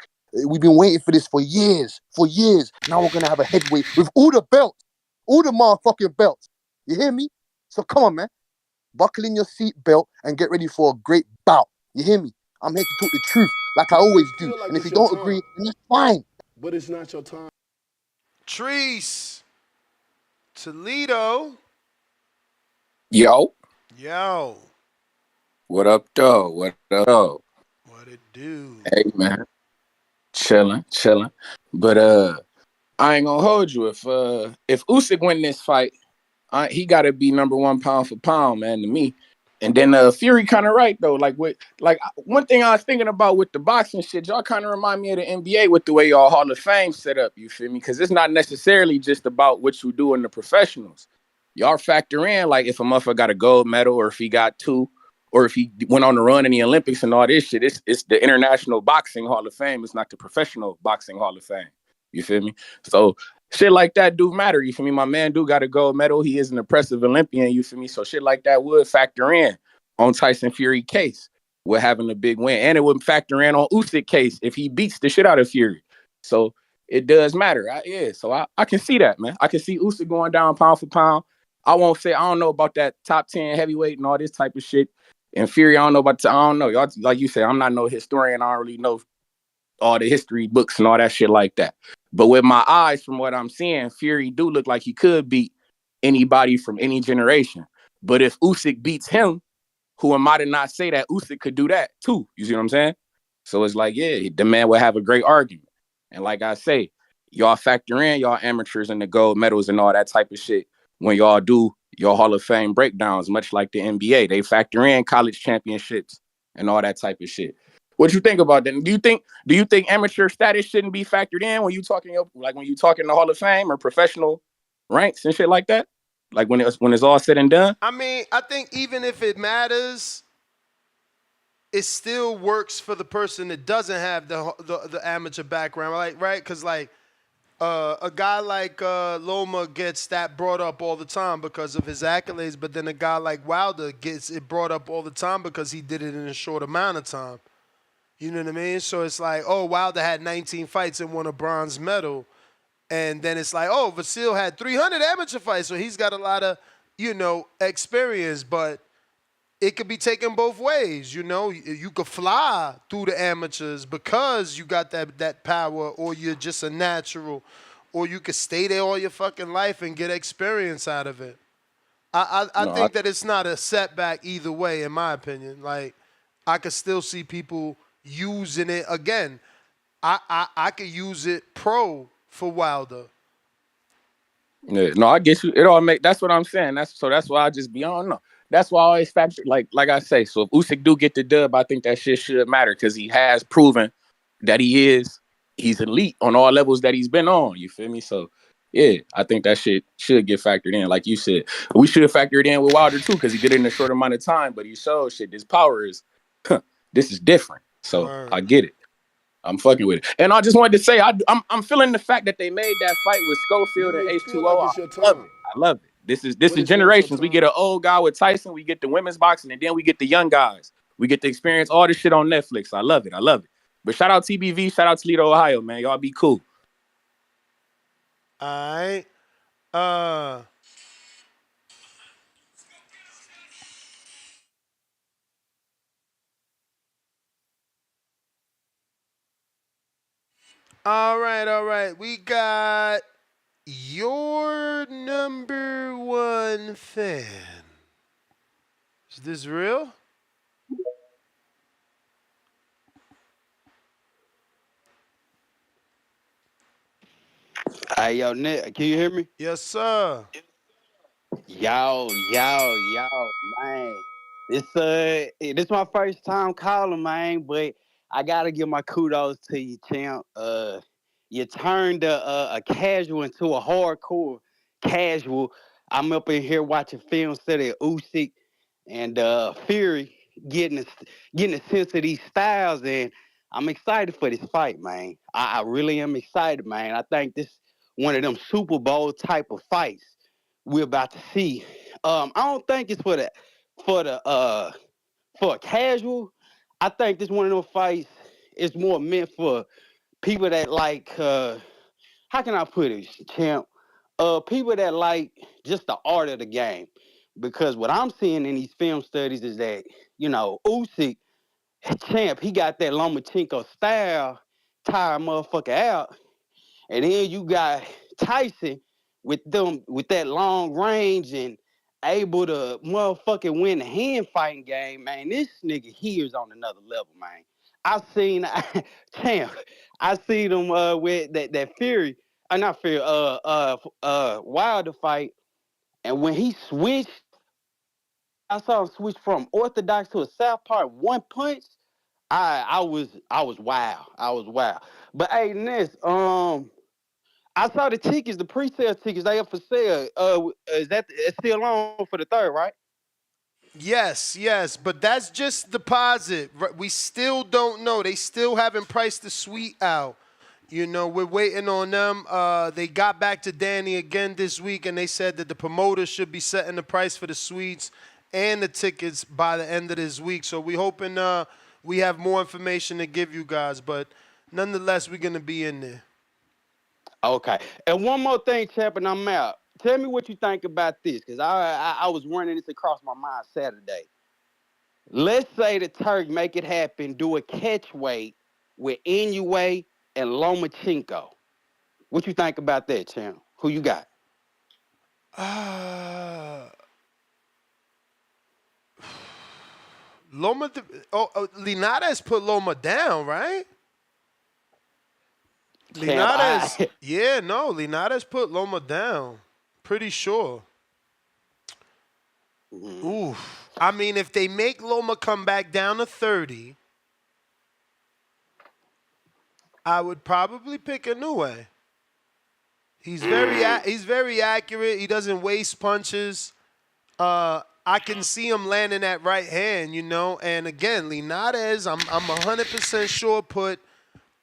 We've been waiting for this for years. Now we're going to have a heavyweight with all the belts, all the motherfucking belts. You hear me? So come on, man. Buckle in your seatbelt and get ready for a great bout. You hear me? I'm here to talk the truth, like I always do. Like, and if you don't agree, then that's fine. But it's not your time. Treese. Toledo. Yo. What up, though? What it do? Hey, man. Chilling. But I ain't gonna hold you. If Usyk win this fight, he got to be number one pound for pound, man, to me. And then Fury kind of right though. Like one thing I was thinking about with the boxing shit, y'all kind of remind me of the NBA with the way y'all Hall of Fame set up. You feel me? Because it's not necessarily just about what you do in the professionals. Y'all factor in like if a motherfucker got a gold medal or if he got two, or if he went on the run in the Olympics and all this shit. It's the International Boxing Hall of Fame. It's not the Professional Boxing Hall of Fame. You feel me? So shit like that do matter. You feel me? My man do got a gold medal. He is an impressive Olympian. You feel me? So shit like that would factor in on Tyson Fury case with having a big win. And it would factor in on Usyk case if he beats the shit out of Fury. So it does matter. So I can see that, man. I can see Usyk going down pound for pound. I won't say, I don't know about that top 10 heavyweight and all this type of shit. And Fury, I don't know about, I don't know. Y'all, like you said, I'm not no historian. I don't really know all the history books and all that shit like that. But with my eyes, from what I'm seeing, Fury do look like he could beat anybody from any generation. But if Usyk beats him, who am I to not say that Usyk could do that too? You see what I'm saying? So it's like, yeah, the man would have a great argument. And like I say, y'all factor in y'all amateurs and the gold medals and all that type of shit when y'all do your Hall of Fame breakdowns, much like the NBA. They factor in college championships and all that type of shit. What you think about that? Do you think amateur status shouldn't be factored in when you talking the Hall of Fame or professional ranks and shit like that? Like when it's all said and done? I mean, I think even if it matters, it still works for the person that doesn't have the amateur background, like, right? Because like a guy like Loma gets that brought up all the time because of his accolades, but then a guy like Wilder gets it brought up all the time because he did it in a short amount of time. You know what I mean? So it's like, oh, Wilder had 19 fights and won a bronze medal. And then it's like, oh, Vasil had 300 amateur fights, so he's got a lot of, experience. But it could be taken both ways, You could fly through the amateurs because you got that power, or you're just a natural, or you could stay there all your fucking life and get experience out of it. I think that it's not a setback either way, in my opinion. Like, I could still see people using it again. I could use it pro for Wilder. Yeah, no, I get you. It all that's what I'm saying. That's why I just be on. No, that's why I always factor like I say. So if Usyk do get the dub, I think that shit should matter because he has proven that he's elite on all levels that he's been on. You feel me? So yeah, I think that shit should get factored in. Like you said, we should have factored in with Wilder too because he did it in a short amount of time. But he showed shit. This power is, this is different. So I get it. I'm fucking with it. And I just wanted to say, I'm feeling the fact that they made that fight with Schofield and H2O. I love it. This is generations. We get an old guy with Tyson. We get the women's boxing. And then we get the young guys. We get to experience all this shit on Netflix. I love it. But shout out TBV. Shout out Toledo, Ohio, man. Y'all be cool. All right. All right. We got your number one fan. Is this real? Hey, yo, Nick, can you hear me? Yes, sir. Yo, man. This my first time calling, man, but I gotta give my kudos to you, champ. You turned a casual into a hardcore casual. I'm up in here watching film study of Usyk and Fury, getting a sense of these styles, and I'm excited for this fight, man. I really am excited, man. I think this one of them Super Bowl type of fights we're about to see. I don't think it's for a casual. I think this one of those fights is more meant for people that like how can I put it, champ? People that like just the art of the game. Because what I'm seeing in these film studies is that, Usyk, champ, he got that Lomachenko style, tire a motherfucker out. And then you got Tyson with that long range and able to motherfucking win the hand fighting game, man. This nigga here is on another level, man. I seen him with that Fury, not Fury, Wilder fight, and when he switched, I saw him switch from orthodox to a southpaw one punch. I was wild. I was wild. But hey, Ness, I saw the tickets, the pre-sale tickets, they up for sale. It's still on for the third, right? Yes, but that's just deposit. We still don't know. They still haven't priced the suite out. We're waiting on them. They got back to Danny again this week, and they said that the promoters should be setting the price for the suites and the tickets by the end of this week. So we're hoping we have more information to give you guys. But nonetheless, we're going to be in there. Okay. And one more thing, champ, and I'm out. Tell me what you think about this, because I was running this across my mind Saturday. Let's say the Turk make it happen, do a catch weight with Inoue and Lomachenko. What you think about that, champ? Who you got? Linares put Loma down, right? Linares put Loma down. Pretty sure. Oof. I mean, if they make Loma come back down to 30, I would probably pick Inoue. He's very accurate. He doesn't waste punches. I can see him landing that right hand, you know. And again, Linares, I'm 100% sure put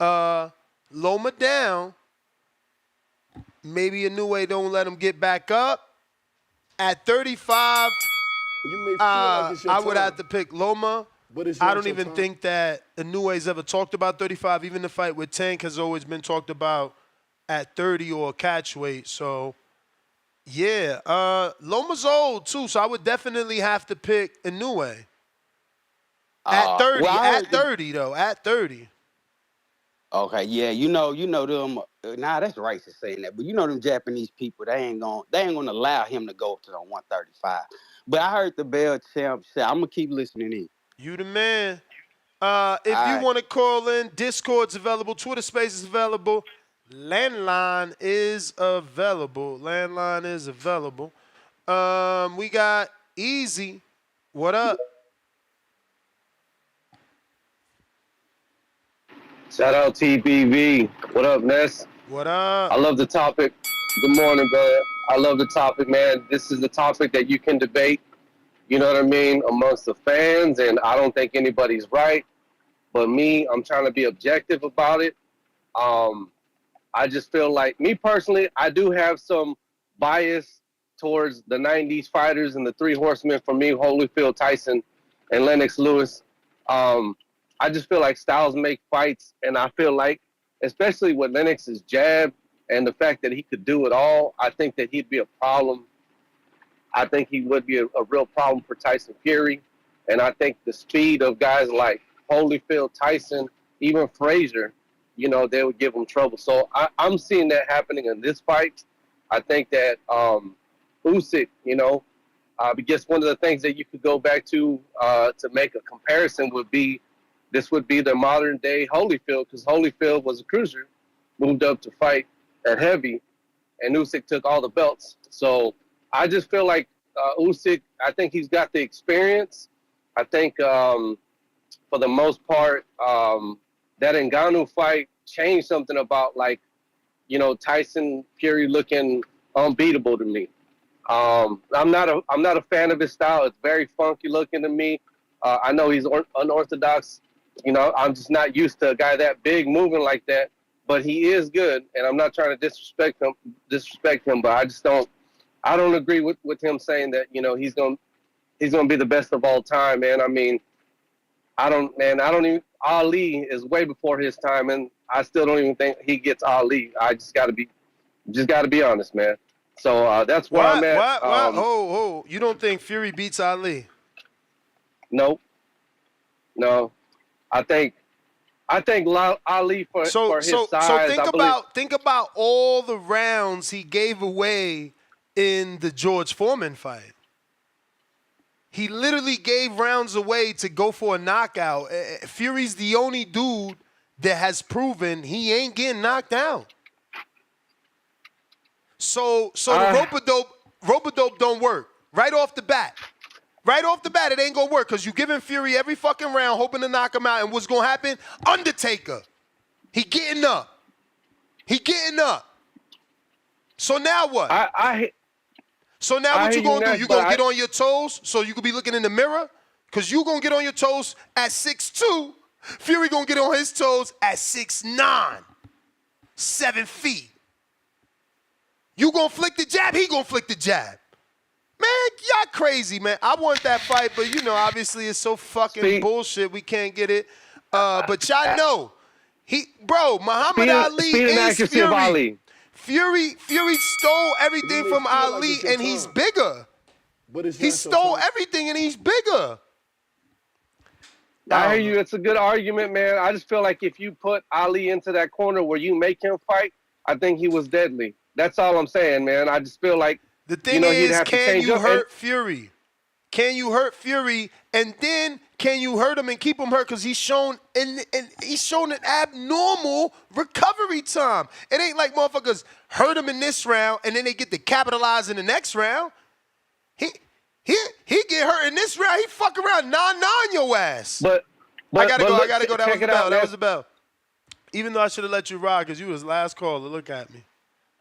Loma down. Maybe Inoue don't let him get back up. At 35, I would have to pick Loma. I don't even think that Inoue's ever talked about 35. Even the fight with Tank has always been talked about at 30 or catch weight. So, yeah. Loma's old, too, so I would definitely have to pick Inoue. At 30, at 30. Okay, yeah, you know them. Nah, that's racist saying that, but you know them Japanese people. They ain't gonna allow him to go up to the 135. But I heard the Bell Champ say, I'm gonna keep listening in. You the man. If you want to call in, Discord's available, Twitter Space is available, Landline is available. We got Easy. What up? Shout out TBV. What up, Ness? What up? I love the topic. Good morning, brother. I love the topic, man. This is the topic that you can debate, you know what I mean, amongst the fans, and I don't think anybody's right. But me, I'm trying to be objective about it. I just feel like, me personally, I do have some bias towards the 90s fighters and the three horsemen for me, Holyfield, Tyson, and Lennox Lewis. I just feel like styles make fights, and I feel like, especially with Lennox's jab and the fact that he could do it all, I think that he'd be a problem. I think he would be a real problem for Tyson Fury, and I think the speed of guys like Holyfield, Tyson, even Frazier, you know, they would give him trouble. So I'm seeing that happening in this fight. I think that Usyk, you know, I guess one of the things that you could go back to make a comparison would be, this would be the modern day Holyfield, because Holyfield was a cruiser, moved up to fight at heavy, and Usyk took all the belts. So I just feel like Usyk, I think he's got the experience. I think for the most part, that Ngannou fight changed something about, like, you know, Tyson Fury looking unbeatable to me. I'm not a fan of his style. It's very funky looking to me. I know he's unorthodox. You know, I'm just not used to a guy that big moving like that. But he is good, and I'm not trying to disrespect him. But I don't agree with him saying that, you know, he's gonna be the best of all time, man. I mean, Ali is way before his time, and I still don't even think he gets Ali. I just gotta be honest, man. So that's where I'm at. You don't think Fury beats Ali? Nope. No. I think Ali for his size. So think about all the rounds he gave away in the George Foreman fight. He literally gave rounds away to go for a knockout. Fury's the only dude that has proven he ain't getting knocked out. So the rope-a-dope don't work right off the bat. Right off the bat, it ain't gonna work because you giving Fury every fucking round, hoping to knock him out. And what's gonna happen? Undertaker. He getting up. So now what? So now what you gonna do? You gonna get on your toes so you can be looking in the mirror? Because you gonna get on your toes at 6'2". Fury gonna get on his toes at 6'9", 7 feet. You gonna flick the jab, he gonna flick the jab. Man, y'all crazy, man. I want that fight, but, you know, obviously it's so fucking bullshit we can't get it. But y'all know, Muhammad Ali is Fury. Fury stole everything from Ali, and he's bigger. He stole everything, and he's bigger. I hear you. It's a good argument, man. I just feel like if you put Ali into that corner where you make him fight, I think he was deadly. That's all I'm saying, man. I just feel like, the thing is, can you hurt Fury? Can you hurt Fury, and then can you hurt him and keep him hurt? Because he's shown an abnormal recovery time. It ain't like motherfuckers hurt him in this round and then they get to capitalize in the next round. He get hurt in this round. He fuck around 9-9 your ass. But I gotta go. look, I gotta go. That was check the it out, bell. That man. was the bell. Even though I should have let you ride because you was last caller. Look at me.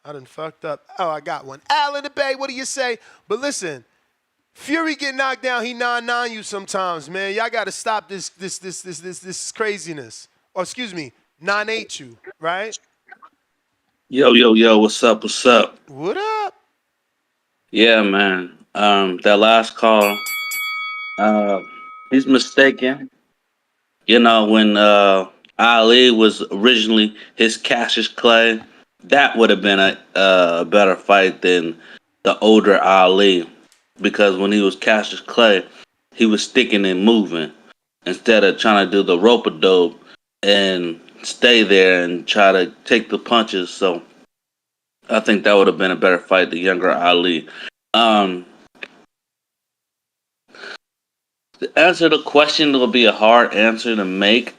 I done fucked up. Oh, I got one. Al in the Bay, what do you say? But listen, Fury get knocked down, he 9-9 you sometimes, man. Y'all got to stop this craziness. Or excuse me, 9-8 you, right? Yo, what's up? What's up? What up? Yeah, man. That last call, he's mistaken. You know, when Ali was originally his Cassius Clay, that would have been a better fight than the older Ali. Because when he was Cassius Clay, he was sticking and moving instead of trying to do the rope-a-dope and stay there and try to take the punches. So I think that would have been a better fight, the younger Ali. To answer the question, it'll be a hard answer to make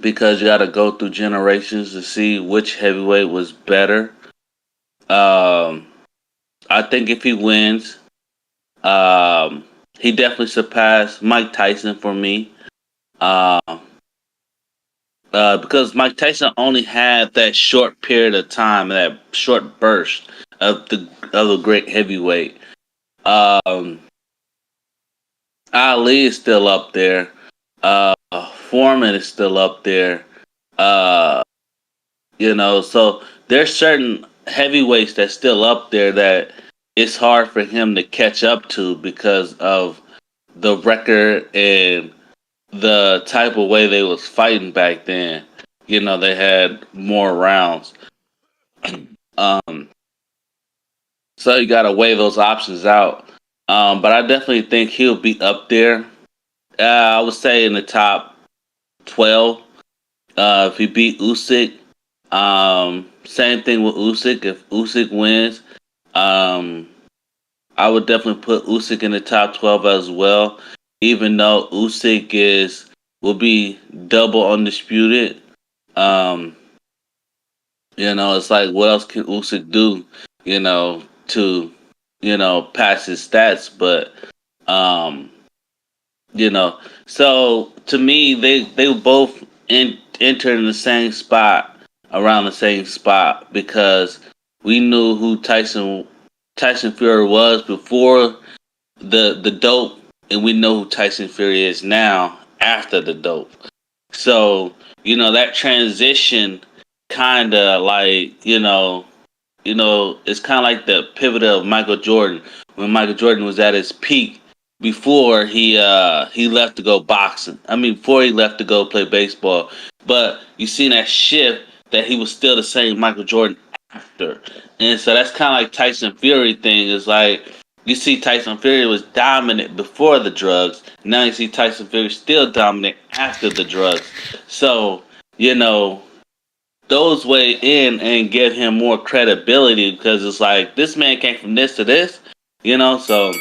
because you got to go through generations to see which heavyweight was better. I think if he wins, he definitely surpassed Mike Tyson for me. Because Mike Tyson only had that short period of time, that short burst of the great heavyweight. Ali is still up there. Foreman is still up there. So there's certain heavyweights that's still up there that it's hard for him to catch up to because of the record and the type of way they was fighting back then. They had more rounds. So you gotta weigh those options out. But I definitely think he'll be up there. I would say in the top 12. If he beat Usyk, same thing with Usyk. If Usyk wins, I would definitely put Usyk in the top 12 as well. Even though Usyk will be double undisputed. It's like what else can Usyk do? To pass his stats, but So to me, they both enter in the same spot, around the same spot, because we knew who Tyson Fury was before the dope, and we know who Tyson Fury is now after the dope. So that transition, kind of like it's kind of like the pivot of Michael Jordan when Michael Jordan was at his peak before he left to go boxing. I mean, before he left to go play baseball. But you seen that shift that he was still the same Michael Jordan after. And so that's kind of like Tyson Fury thing. Is like you see Tyson Fury was dominant before the drugs. Now you see Tyson Fury still dominant after the drugs. So those weigh in and give him more credibility because it's like this man came from this to this. So.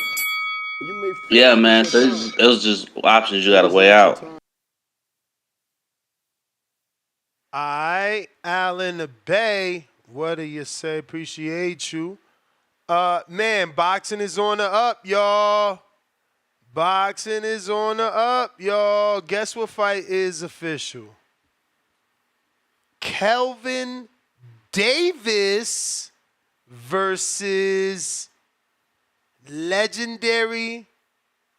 Yeah, man. So it was just options you got to weigh out. All right, Al in the Bay, what do you say? Appreciate you. Man, boxing is on the up, y'all. Boxing is on the up, y'all. Guess what fight is official? Kelvin Davis versus legendary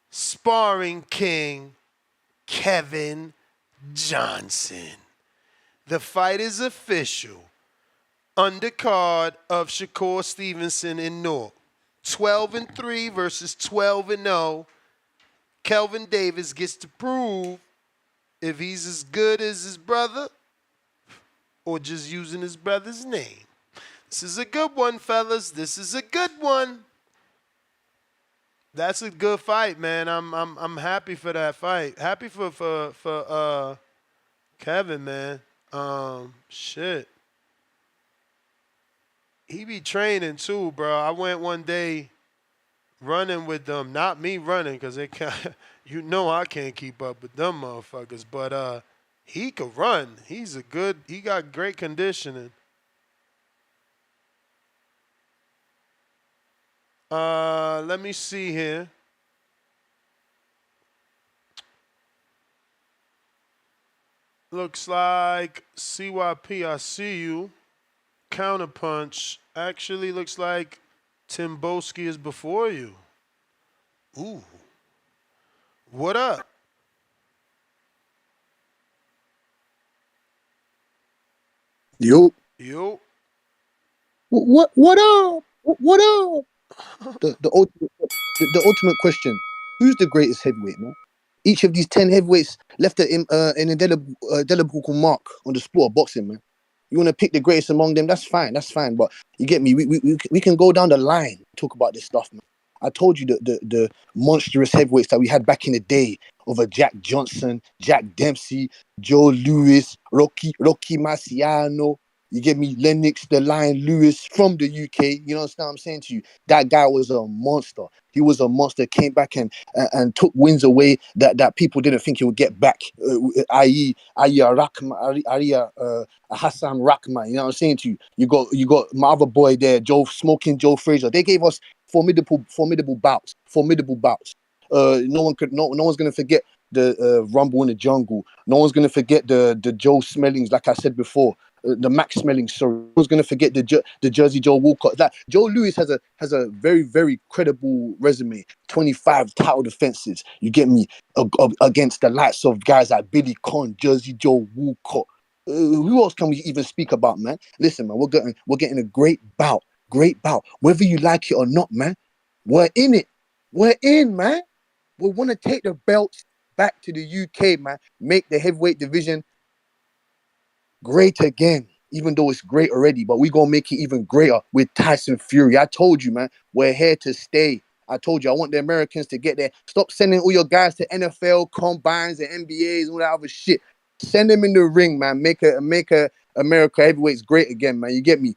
sparring king Kevin Johnson. The fight is official. Undercard of Shakur Stevenson in Newark. 12-3 versus 12-0. Kelvin Davis gets to prove if he's as good as his brother or just using his brother's name. This is a good one, fellas. This is a good one. That's a good fight, man. I'm happy for that fight. Happy for Kevin, man. Shit. He be training too, bro. I went one day running with them. Not me running, because they can't. You know I can't keep up with them motherfuckers. But he could run. He got great conditioning. Let me see here. Looks like CYP, I see you. Counterpunch. Actually looks like Timboski is before you. Ooh. What up? Yo. Yo. What up? What up? The ultimate question: who's the greatest heavyweight, man? Each of these 10 heavyweights left an indelible mark on the sport of boxing, man. You want to pick the greatest among them? That's fine. That's fine. But you get me. We can go down the line, talk about this stuff, man. I told you the monstrous heavyweights that we had back in the day of a Jack Johnson, Jack Dempsey, Joe Louis, Rocky Marciano. You get me? Lennox, the Lion Lewis from the UK. You know what I'm saying to you? That guy was a monster. He was a monster. Came back and took wins away that people didn't think he would get back. I.e. Hassan Rahman. You know what I'm saying to you? You got my other boy there, Joe Frazier. They gave us formidable bouts. No one's gonna forget the Rumble in the Jungle. No one's gonna forget the Joe Smellings, like I said before. The Max Smelling, sorry. Who's gonna forget the Jersey Joe Walcott? Like Joe Louis has a very, very credible resume. 25 title defenses. You get me? Against the likes of guys like Billy Conn, Jersey Joe Walcott. Who else can we even speak about, man? Listen, man, we're getting a great bout. Whether you like it or not, man. We're in it. We're in, man. We want to take the belts back to the UK, man. Make the heavyweight division great again, even though it's great already, but we're going to make it even greater with Tyson Fury. I told you, man, we're here to stay. I told you, I want the Americans to get there. Stop sending all your guys to NFL combines and NBAs and all that other shit. Send them in the ring, man. Make America heavyweights great again, man. You get me?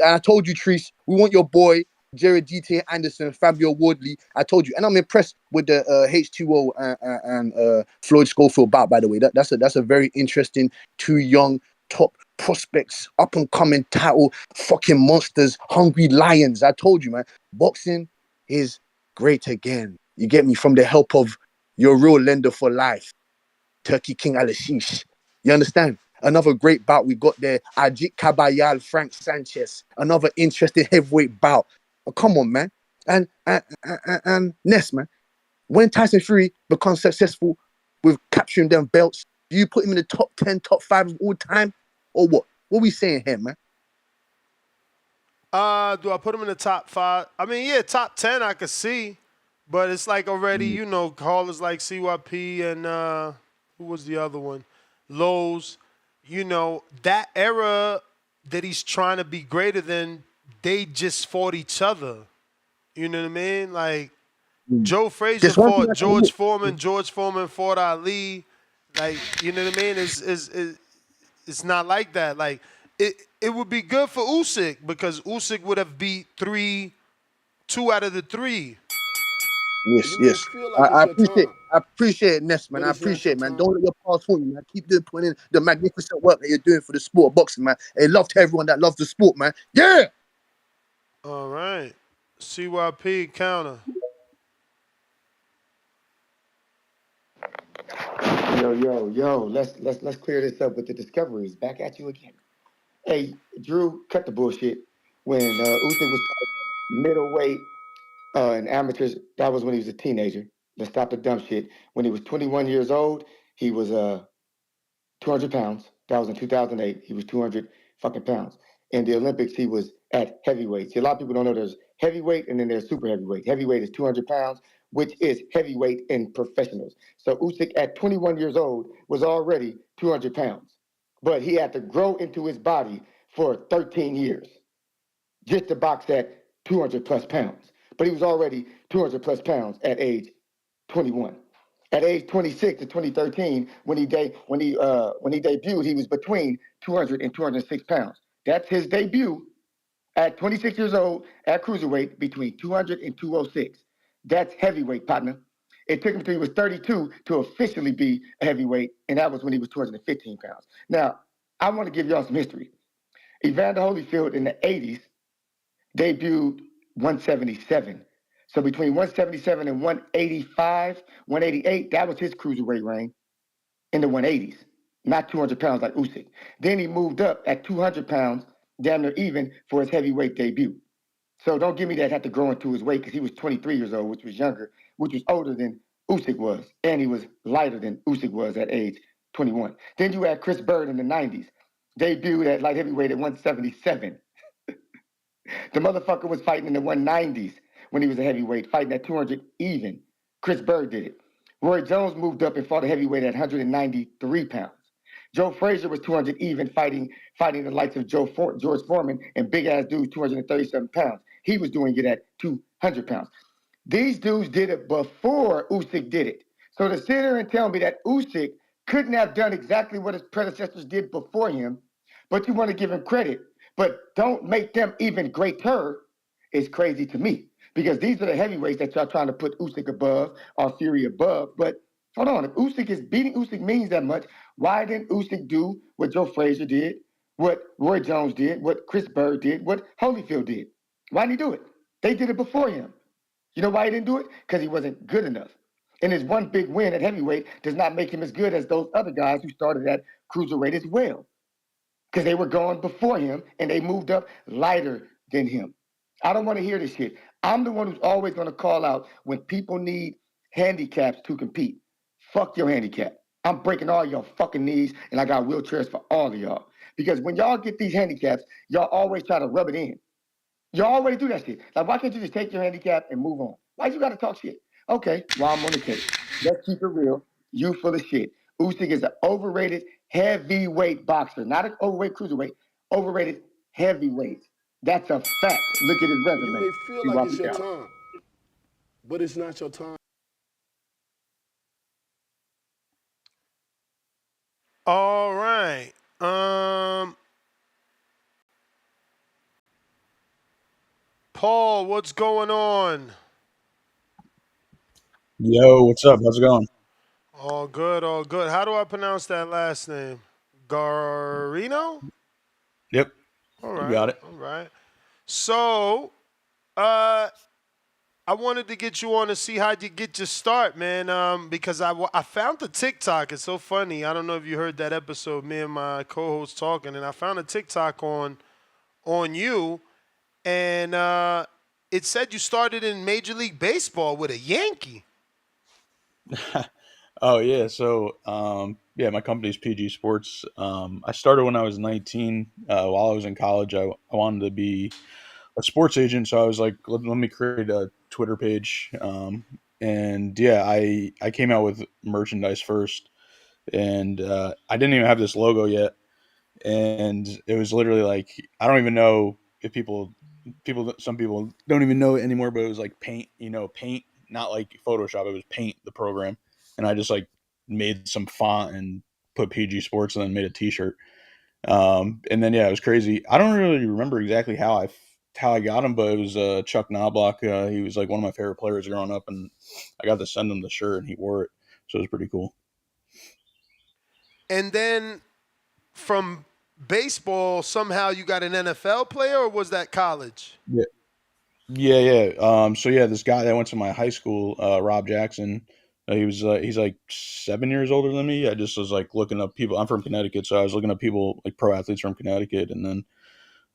I told you, Treese, we want your boy Jared GT Anderson, Fabio Wardley. I told you, and I'm impressed with the H2O and Floyd Schofield bout. By the way, that's a very interesting two young top prospects, up and coming title fucking monsters, hungry lions. I told you, man, boxing is great again. You get me? From the help of your real lender for life, Turkey King Alashish. You understand? Another great bout we got there. Ajit Kabayal, Frank Sanchez. Another interesting heavyweight bout. Oh, come on, man. And Ness, man. When Tyson Fury becomes successful with capturing them belts, do you put him in the top 10, top 5 of all time? Or what? What we saying here, man? Do I put him in the top 5? I mean, yeah, top 10 I could see. But it's like already, callers like CYP and who was the other one? Lowe's. That era that he's trying to be greater than, they just fought each other. You know what I mean? Like, Joe Frazier fought George Foreman. George Foreman fought Ali. Like, you know what I mean? It's not like that. Like, it would be good for Usyk because Usyk would have beat 2 out of the 3. Yes. I appreciate it, Ness, man. I appreciate it, man. Don't let your past haunt you, man. Keep putting in the magnificent work that you're doing for the sport of boxing, man. Hey, love to everyone that loves the sport, man. Yeah. All right. CYP counter. Yo. Let's clear this up with the discoveries. Back at you again. Hey, Drew, cut the bullshit. When Usyk was middleweight in amateurs, that was when he was a teenager. Let's stop the dumb shit. When he was 21 years old, he was 200 pounds. That was in 2008. He was 200 fucking pounds. In the Olympics, he was at heavyweight. See, a lot of people don't know there's heavyweight and then there's super heavyweight. Heavyweight is 200 pounds, which is heavyweight in professionals. So Usyk at 21 years old was already 200 pounds. But he had to grow into his body for 13 years just to box at 200 plus pounds. But he was already 200 plus pounds at age 21. At age 26 in 2013, when he debuted, he was between 200 and 206 pounds. That's his debut. At 26 years old, at cruiserweight, between 200 and 206. That's heavyweight, partner. It took him until he was 32 to officially be a heavyweight, and that was when he was 215 pounds. Now, I want to give y'all some history. Evander Holyfield in the 80s debuted 177. So between 177 and 185, 188, that was his cruiserweight reign in the 180s, not 200 pounds like Usyk. Then he moved up at 200 pounds, damn near even, for his heavyweight debut. So don't give me that had to grow into his weight because he was 23 years old, which was younger, which was older than Usyk was, and he was lighter than Usyk was at age 21. Then you had Chris Bird in the 90s, debuted at light heavyweight at 177. The motherfucker was fighting in the 190s when he was a heavyweight, fighting at 200 even. Chris Bird did it. Roy Jones moved up and fought a heavyweight at 193 pounds. Joe Frazier was 200 even, fighting the likes of George Foreman and big ass dudes, 237 pounds. He was doing it at 200 pounds. These dudes did it before Usyk did it. So to sit here and tell me that Usyk couldn't have done exactly what his predecessors did before him, but you want to give him credit, but don't make them even greater, is crazy to me. Because these are the heavyweights that y'all trying to put Usyk above or Fury above. But hold on, if Usyk is beating Usyk means that much, why didn't Usyk do what Joe Frazier did, what Roy Jones did, what Chris Bird did, what Holyfield did? Why didn't he do it? They did it before him. You know why he didn't do it? Because he wasn't good enough. And his one big win at heavyweight does not make him as good as those other guys who started at cruiserweight as well. Because they were gone before him and they moved up lighter than him. I don't want to hear this shit. I'm the one who's always going to call out when people need handicaps to compete. Fuck your handicap. I'm breaking all your fucking knees and I got wheelchairs for all of y'all. Because when y'all get these handicaps, y'all always try to rub it in. You always do that shit. Like, why can't you just take your handicap and move on? Why you gotta talk shit? Okay, well, I'm on the case. Let's keep it real. You full of shit. Usyk is an overrated heavyweight boxer, not an overweight cruiserweight, overrated heavyweight. That's a fact. Look at his resume. You may feel See, like walk it's it your out. time, but it's not your time. All right. Paul, what's going on? Yo, what's up? How's it going? All good, all good. How do I pronounce that last name? Garino? Yep, All you right, got it. all right. So, I wanted to get you on to see how you get your start, man. Because I found the TikTok. It's so funny. I don't know if you heard that episode, me and my co-host talking, and I found a TikTok on you, and it said you started in Major League Baseball with a Yankee. Oh yeah, so yeah, my company's PG Sports. I started when I was 19. While I was in college, I wanted to be a sports agent, so I was like, let me create a Twitter page. And yeah, I came out with merchandise first, and I didn't even have this logo yet, and it was literally like I don't even know if some people don't even know it anymore, but it was like Paint, Paint, not like Photoshop. It was Paint, the program, and I just like made some font and put PG Sports, and then made a T-shirt. And then yeah, it was crazy. I don't really remember exactly how I got him, but it was Chuck Knobloch. He was like one of my favorite players growing up, and I got to send him the shirt, and he wore it, so it was pretty cool. And then from baseball, somehow you got an NFL player, or was that college? Yeah. Yeah. So yeah, this guy that went to my high school, Rob Jackson, he's like 7 years older than me. I just was like looking up people. I'm from Connecticut, so I was looking up people like pro athletes from Connecticut, and then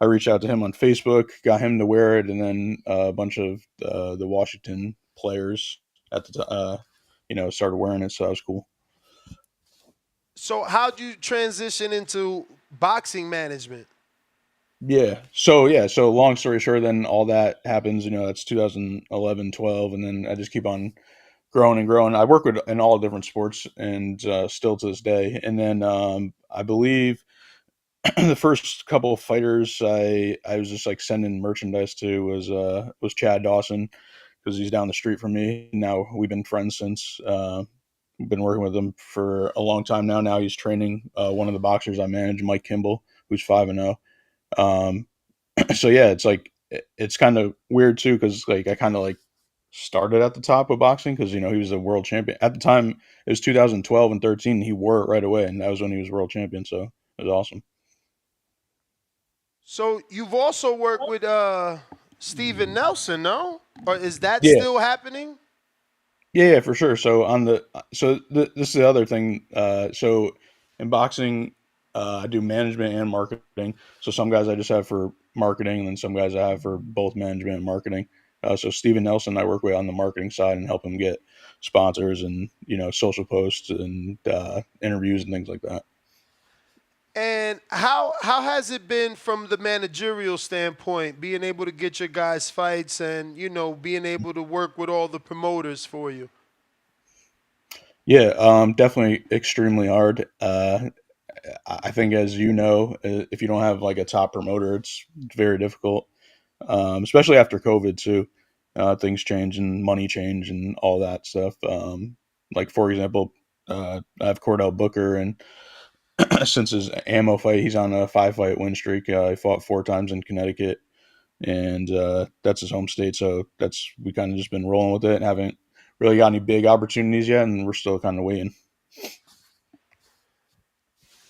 I reached out to him on Facebook, got him to wear it, and then a bunch of the Washington players at the started wearing it, so that was cool. So how'd you transition into boxing management? So long story short, then all that happens, that's 2011, 12, and then I just keep on growing and growing. I work with in all different sports, and still to this day. And then I believe the first couple of fighters I was just like sending merchandise to was Chad Dawson, because he's down the street from me. Now we've been friends since. We've been working with him for a long time now. Now he's training one of the boxers I manage, Mike Kimball, who's 5-0. So yeah, it's like it's kind of weird too because like I kind of like started at the top of boxing because he was a world champion at the time. It was 2012 and 13. He wore it right away, and that was when he was world champion. So it was awesome. So you've also worked with Steven Nelson, no? Or is that Yeah, still happening? yeah, for sure. So this is the other thing. So in boxing, I do management and marketing. So some guys I just have for marketing, and then some guys I have for both management and marketing. So Steven Nelson, I work with on the marketing side and help him get sponsors and social posts and interviews and things like that. And how has it been from the managerial standpoint, being able to get your guys fights and being able to work with all the promoters for you? Yeah, definitely extremely hard. I think, as you know, if you don't have like a top promoter, it's very difficult, especially after COVID too. Things change and money change and all that stuff. Like for example, I have Cordell Booker, and since his ammo fight, he's on a 5-fight win streak. He fought 4 times in Connecticut, and that's his home state. So we kind of just been rolling with it and haven't really got any big opportunities yet, and we're still kind of waiting.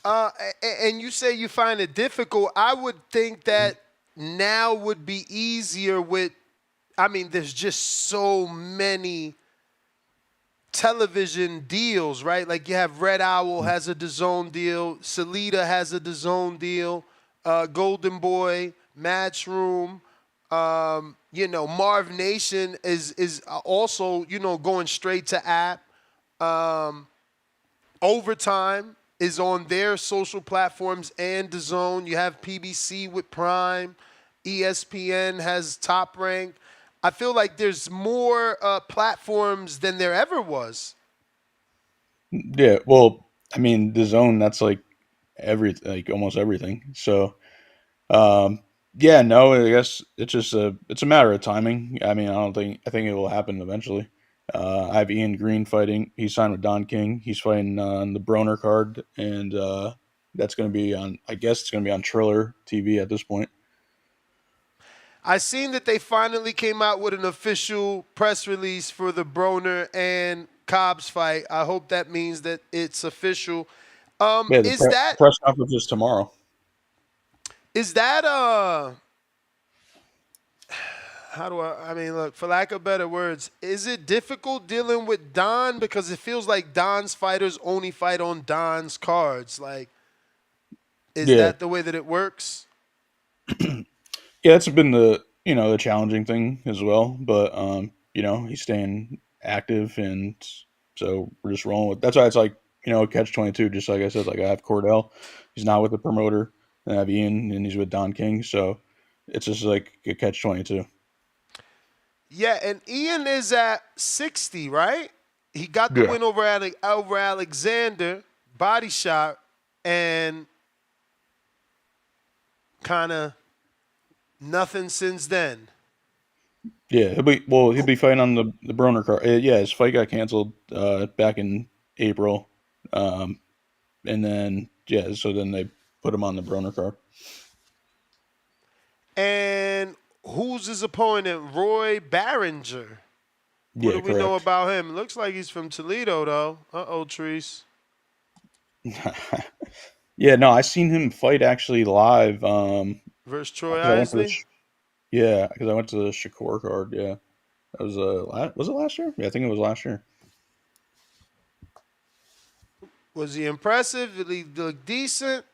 And you say you find it difficult. I would think that now would be easier with, I mean, there's just so many television deals, right? Like you have Red Owl has a DAZN deal, Salida has a DAZN deal, Golden Boy, Matchroom, Marv Nation is also, going straight to app. Overtime is on their social platforms and DAZN. You have PBC with Prime. ESPN has Top Rank. I feel like there's more platforms than there ever was. Yeah, well, I mean, the zone, that's like almost everything. So, um, yeah, no, I guess it's a matter of timing. I mean, I think it will happen eventually. I have Ian Green fighting. He's signed with Don King. He's fighting on the Broner card, and that's going to be on. I guess it's going to be on Triller TV at this point. I seen that they finally came out with an official press release for the Broner and Cobbs fight. I hope that means that it's official. Yeah, the Is that press conference is tomorrow. is that how do I mean, look, for lack of better words, is it difficult dealing with Don? Because it feels like Don's fighters only fight on Don's cards. Like, is Yeah, that the way that it works? yeah, that's been the challenging thing as well. But he's staying active, and so we're just rolling with. That's why it's like catch-22. Just like I said, like I have Cordell, he's not with the promoter, and I have Ian, and he's with Don King. So it's just like a catch-22. Yeah, and Ian is at 60, right? He got the Yeah. win over Alexander, body shot, and kind of nothing since then. Yeah, he'll be fighting on the Broner card. Yeah, his fight got canceled back in April, and then so then they put him on the Broner card. And who's his opponent? Roy Barringer. What Yeah, do we know correct. about him? Looks like he's from Toledo, though. Uh-oh, Treese. Yeah, no, I seen him fight actually live. Versus Troy 'Cause I went to Isley? because I went to the Shakur card. Yeah, that was was it last year? Yeah, I think it was last year. Was he impressive? Did he look decent?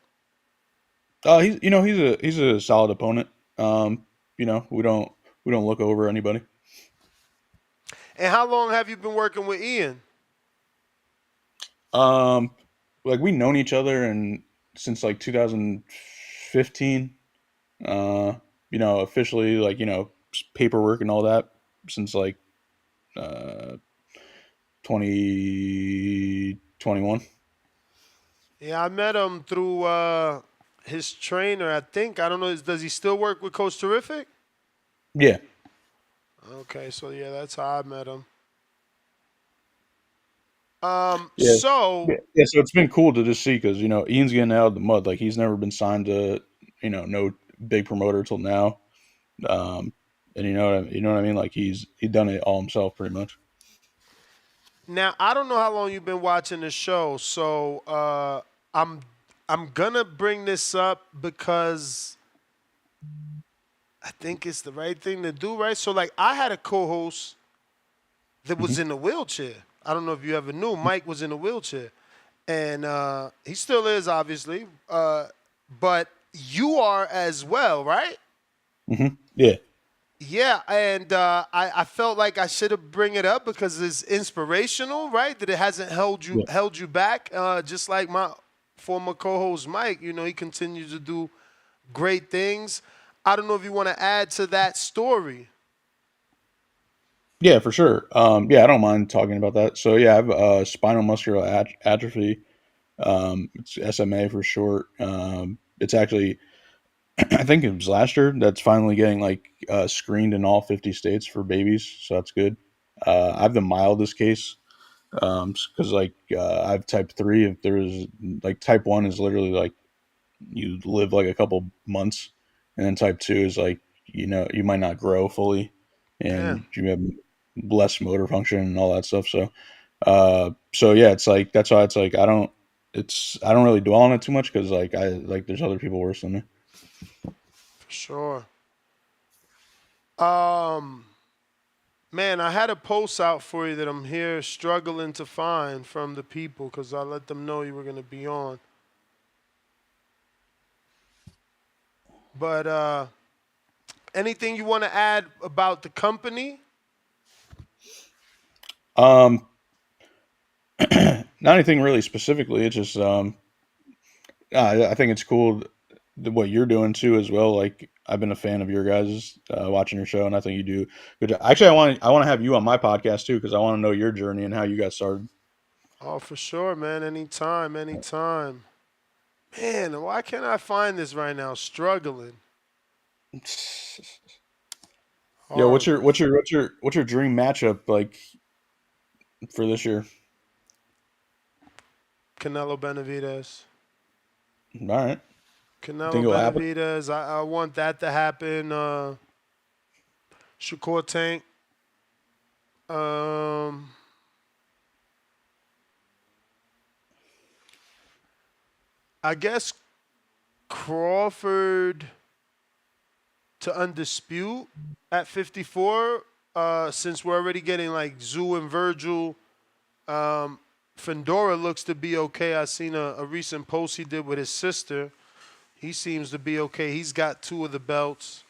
He's a solid opponent. We don't look over anybody. And how long have you been working with Ian? Like we've known each other and since like 2015. Officially like paperwork and all that since like 2021. Yeah, I met him through his trainer, I think. I don't know. Does he still work with Coach Terrific? Yeah. Okay, so yeah, that's how I met him. Yeah. So So it's been cool to just see because Ian's getting out of the mud. Like he's never been signed to no big promoter till now. And you know what I mean? Like he's done it all himself pretty much. Now I don't know how long you've been watching the show, so I'm gonna bring this up because I think it's the right thing to do, right? So like I had a co-host that was in a wheelchair. I don't know if you ever knew. Mike was in a wheelchair, and he still is, obviously. But you are as well, right? Yeah. Yeah, and I felt like I should have bring it up because it's inspirational, right? That it hasn't held you back. Just like my former co-host Mike, you know, he continues to do great things. I don't know if you want to add to that story. Yeah, for sure. Yeah, I don't mind talking about that. So yeah, I have spinal muscular atrophy. It's SMA for short. It's actually, I think it was last year that's finally getting like screened in all 50 states for babies, so that's good. I have the mildest case because I have type 3. If there's like type 1 is literally like you live like a couple months, and then type 2 is like you might not grow fully, and Damn. you have less motor function and all that stuff. So yeah, it's like that's why it's like I don't really dwell on it too much because there's other people worse than me. For sure. Man, I had a post out for you that I'm here struggling to find from the people because I let them know you were going to be on. But anything you want to add about the company? Not anything really specifically. It's just I think it's cool what you're doing too as well. Like I've been a fan of your guys watching your show, and I think you do good job. Actually, I want to have you on my podcast too because I want to know your journey and how you got started. Oh, for sure, man. Anytime, anytime. Man, why can't I find this right now? Struggling. Yo, Horrible. what's your dream matchup like for this year? Canelo Benavidez. All right. Think Canelo it'll happen? Benavidez. I want that to happen. Shakur Tank. I guess Crawford to Undisputed at 54. Since we're already getting like Zoo and Virgil. Fedora looks to be okay. I seen a recent post he did with his sister. He seems to be okay. He's got 2 of the belts.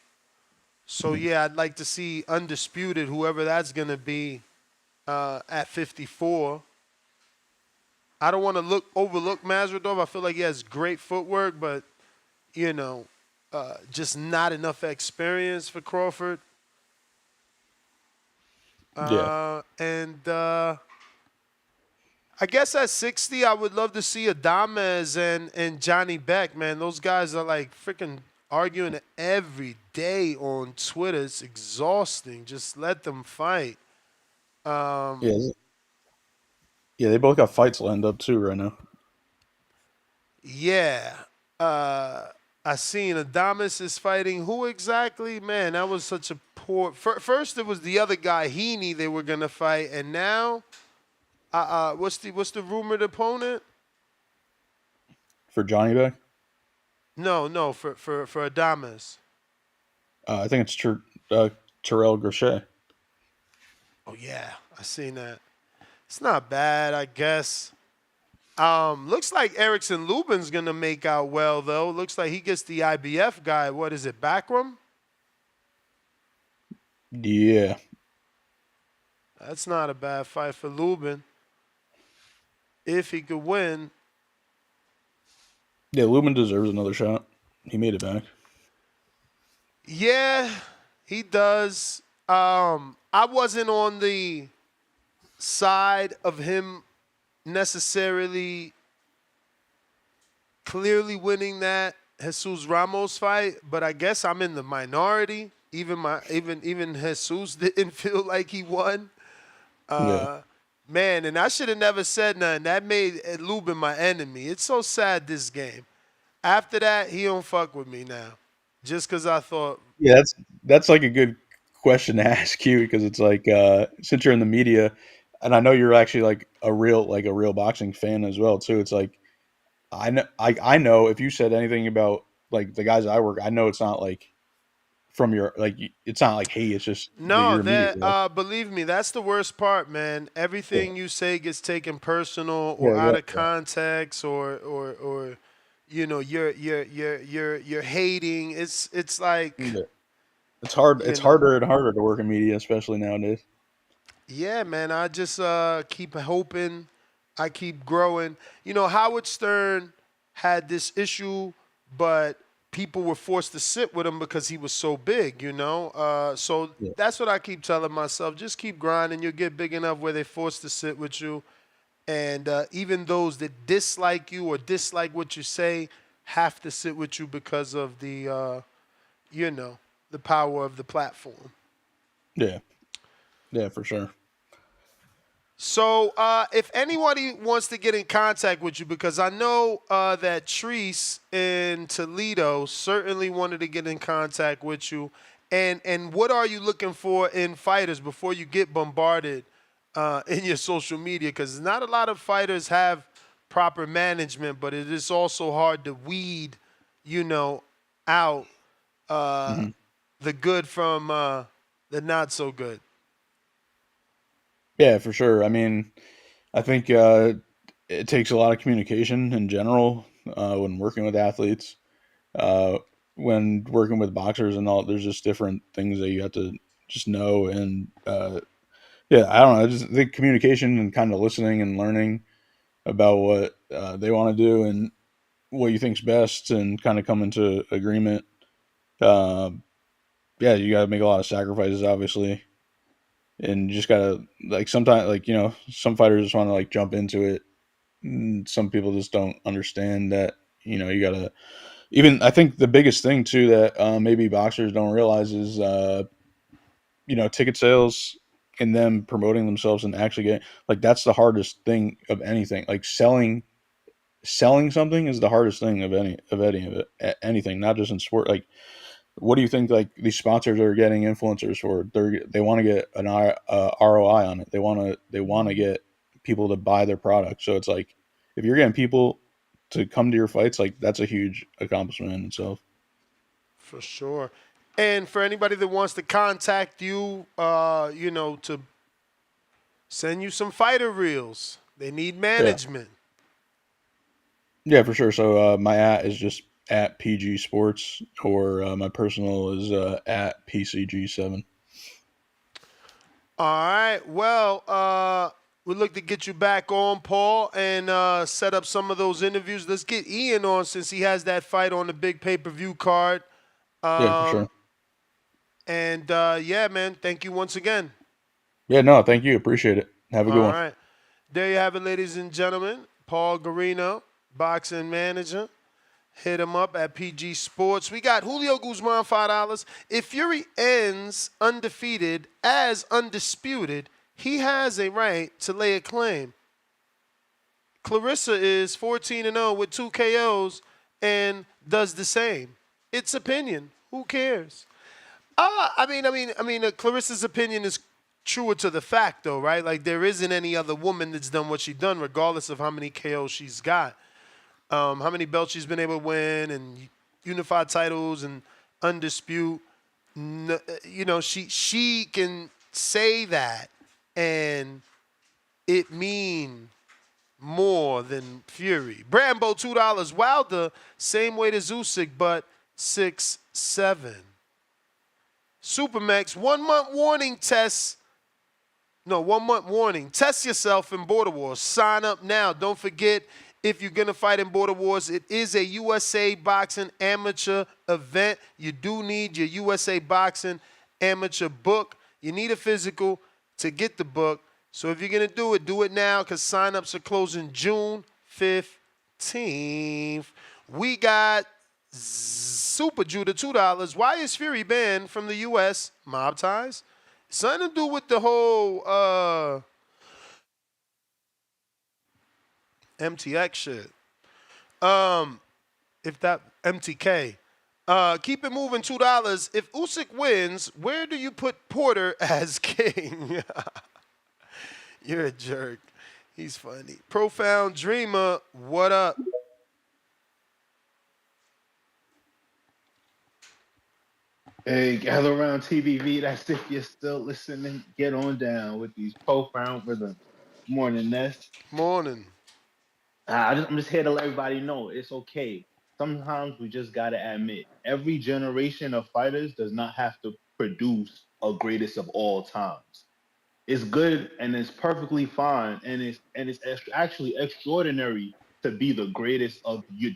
So yeah, I'd like to see Undisputed, whoever that's gonna be, at 54. I don't want to overlook Masvidal. I feel like he has great footwork, but just not enough experience for Crawford. And I guess at 60, I would love to see Adames and Johnny Beck, man. Those guys are like freaking arguing every day on Twitter. It's exhausting. Just let them fight. Yeah, they both got fights lined up too right now. Yeah. I seen Adames is fighting who exactly? Man, that was such a poor. First, it was the other guy, Heaney, they were gonna fight, and now, what's the rumored opponent? For Johnny Beck? No, for Adames. I think it's Terrell Gaucher. Oh yeah, I seen that. It's not bad, I guess. Looks like Erickson Lubin's gonna make out well though. Looks like he gets the IBF guy. What is it, Backroom? Yeah. That's not a bad fight for Lubin. If he could win. Yeah, Lubin deserves another shot. He made it back. Yeah, he does. I wasn't on the side of him necessarily clearly winning that Jesus Ramos fight, but I guess I'm in the minority. Even Jesus didn't feel like he won. Man, and I should have never said nothing. That made Lubin my enemy. It's so sad, this game. After that, he don't fuck with me now. just because I thought, Yeah, that's like a good question to ask you because it's like since you're in the media, and I know you're actually like a real boxing fan as well too. It's like I know if you said anything about like the guys I work, I know it's not like from your like it's not like hey, it's just that no, you're a media that guy. believe me, that's the worst part, man. Yeah, Everything you say gets taken personal yeah, or out of exactly. context, or you're hating. It's like, Yeah. It's hard. you It's know. harder and harder to work in media, especially nowadays. Yeah, man. I just keep hoping. I keep growing. You know, Howard Stern had this issue, but people were forced to sit with him because he was so big. So Yeah. that's what I keep telling myself. Just keep grinding. You'll get big enough where they're forced to sit with you. And even those that dislike you or dislike what you say have to sit with you because of the power of the platform. Yeah, yeah, for sure. So, if anybody wants to get in contact with you, because I know that Treese in Toledo certainly wanted to get in contact with you, and what are you looking for in fighters before you get bombarded in your social media? Because not a lot of fighters have proper management, but it is also hard to weed, out uh, Hmm. the good from the not so good. Yeah, for sure. I mean, I think it takes a lot of communication in general when working with athletes. Uh, when working with boxers and all, there's just different things that you have to just know. And yeah, I don't know. I just think communication and kind of listening and learning about what they want to do and what you think's best, and kind of come into agreement. Uh, yeah, you got to make a lot of sacrifices, obviously, and you just gotta like sometimes like some fighters just want to like jump into it. Some people just don't understand that you gotta even I think the biggest thing too that maybe boxers don't realize is ticket sales and them promoting themselves and actually getting like that's the hardest thing of anything. Like selling something is the hardest thing of anything, not just in sport. Like what do you think like these sponsors are getting influencers for? They want to get an ROI on it. They want to get people to buy their product. So it's like if you're getting people to come to your fights, like that's a huge accomplishment in itself. For sure. And for anybody that wants to contact you, to send you some fighter reels, they need Yeah, management. yeah, for sure. So my is just at PG Sports, or my personal is at PCG7. All right. Well, we'd look to get you back on, Paul, and set up some of those interviews. Let's get Ian on since he has that fight on the big pay-per-view card. Yeah, for sure. Um, and yeah, man, thank you once again. Yeah, no, thank you. Appreciate it. Have a good All one. right. There you have it, ladies and gentlemen. Paul Garino, boxing manager. Hit him up at PG Sports. We got Julio Guzman, $5. If Fury ends undefeated as undisputed, he has a right to lay a claim. Clarissa is 14-0 with 2 KOs and does the same. It's opinion. Who cares? Clarissa's opinion is truer to the fact, though, right? Like, there isn't any other woman that's done what she's done, regardless of how many KOs she's got. How many belts she's been able to win, and unified titles and undisputed. She can say that, and it mean more than Fury. Brambo, $2. Wilder, same weight as Usyk, but 6'7". Supermax, 1 month warning test. No, 1 month warning. Test yourself in Border Wars. Sign up now. Don't forget, if you're going to fight in Border Wars, it is a USA Boxing amateur event. You do need your USA Boxing amateur book. You need a physical to get the book. So if you're going to do it now, because sign-ups are closing June 15th. We got Super Judah, $2. Why is Fury banned from the U.S.? Mob ties? Something to do with the whole MTX shit. If that MTK. Keep it moving, $2. If Usyk wins, where do you put Porter as king? You're a jerk. He's funny. Profound Dreamer, what up? Hey, gather around TBV. That's if you're still listening. Get on down with these profound rhythms. Morning, Ness. Morning. I'm just here to let everybody know it's okay. Sometimes we just gotta admit every generation of fighters does not have to produce a greatest of all times. It's good and it's perfectly fine and it's actually extraordinary to be the greatest of your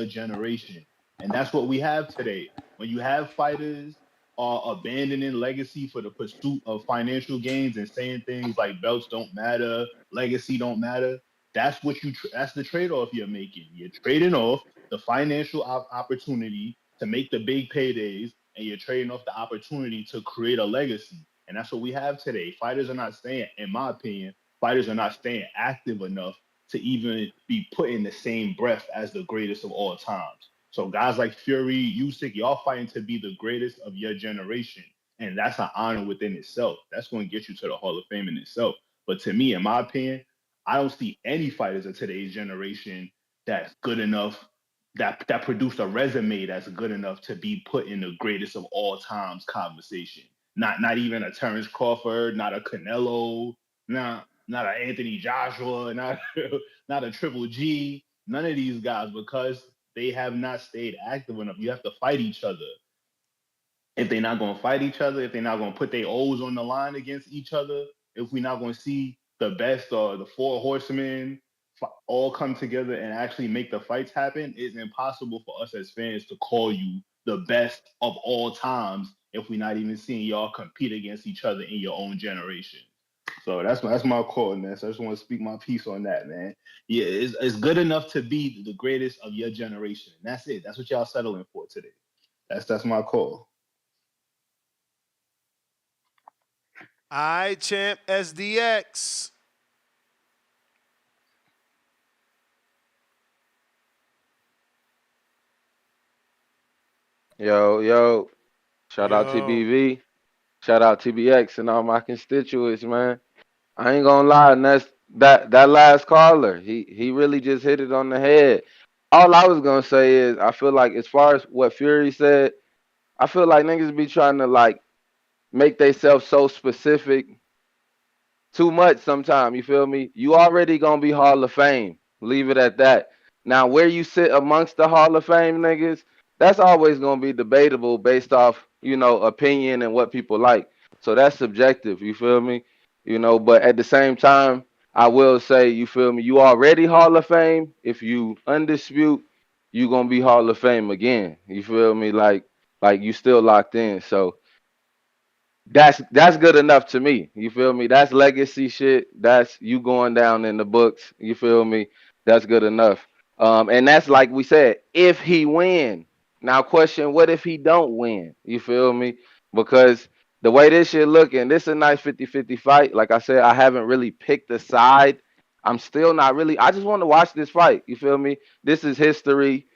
generation, and that's what we have today. When you have fighters are abandoning legacy for the pursuit of financial gains and saying things like belts don't matter, legacy don't matter, that's the trade-off you're making. You're trading off the financial opportunity to make the big paydays, and you're trading off the opportunity to create a legacy. And that's what we have today. Fighters are not staying, in my opinion, fighters are not staying active enough to even be put in the same breath as the greatest of all times. So guys like Fury, Usyk, y'all fighting to be the greatest of your generation. And that's an honor within itself. That's going to get you to the Hall of Fame in itself. But to me, in my opinion, I don't see any fighters of today's generation that's good enough, that produced a resume that's good enough to be put in the greatest of all times conversation. Not even a Terrence Crawford, not a Canelo, not a Anthony Joshua, not not a Triple G. None of these guys, because they have not stayed active enough. You have to fight each other. If they're not going to fight each other, if they're not going to put their O's on the line against each other, if we're not going to see the best or the four horsemen all come together and actually make the fights happen, it's impossible for us as fans to call you the best of all times if we're not even seeing y'all compete against each other in your own generation. So that's my call, man. So I just want to speak my piece on that, man. Yeah, it's good enough to be the greatest of your generation. And that's it. That's what y'all settling for today. That's my call. I champ SDX. Yo, shout out Yo. TBV, shout out TBX and all my constituents, man. I ain't gonna lie, and that last caller. He really just hit it on the head. All I was gonna say is I feel like as far as what Fury said, I feel like niggas be trying to like make themselves so specific too much sometimes. You feel me? You already gonna be Hall of Fame. Leave it at that. Now, where you sit amongst the Hall of Fame niggas, that's always gonna be debatable based off opinion and what people like. So that's subjective. You feel me? But at the same time, I will say, you feel me? You already Hall of Fame. If you undisputed, you gonna be Hall of Fame again. You feel me? Like you still locked in. So that's good enough to me. You feel me? That's legacy shit. That's you going down in the books. You feel me? That's good enough. And that's like we said, if he win. Now question, what if he don't win? You feel me? Because the way this shit looking, this is a nice 50-50 fight. Like I said, I haven't really picked a side. I'm still not really. I just want to watch this fight. You feel me? This is history.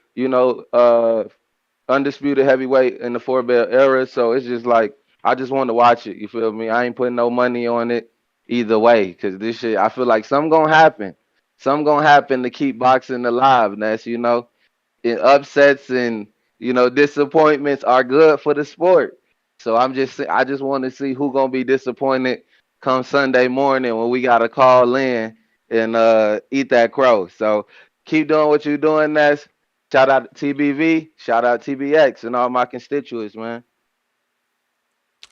Undisputed heavyweight in the four belt era. So it's just like I just want to watch it. You feel me? I ain't putting no money on it either way because this shit. I feel like something gonna happen. Something gonna happen to keep boxing alive. And that's upsets and disappointments are good for the sport. So I just want to see who gonna be disappointed come Sunday morning when we gotta call in and eat that crow. So keep doing what you're doing, Ness. Shout out to TBV, shout out TBX and all my constituents, man.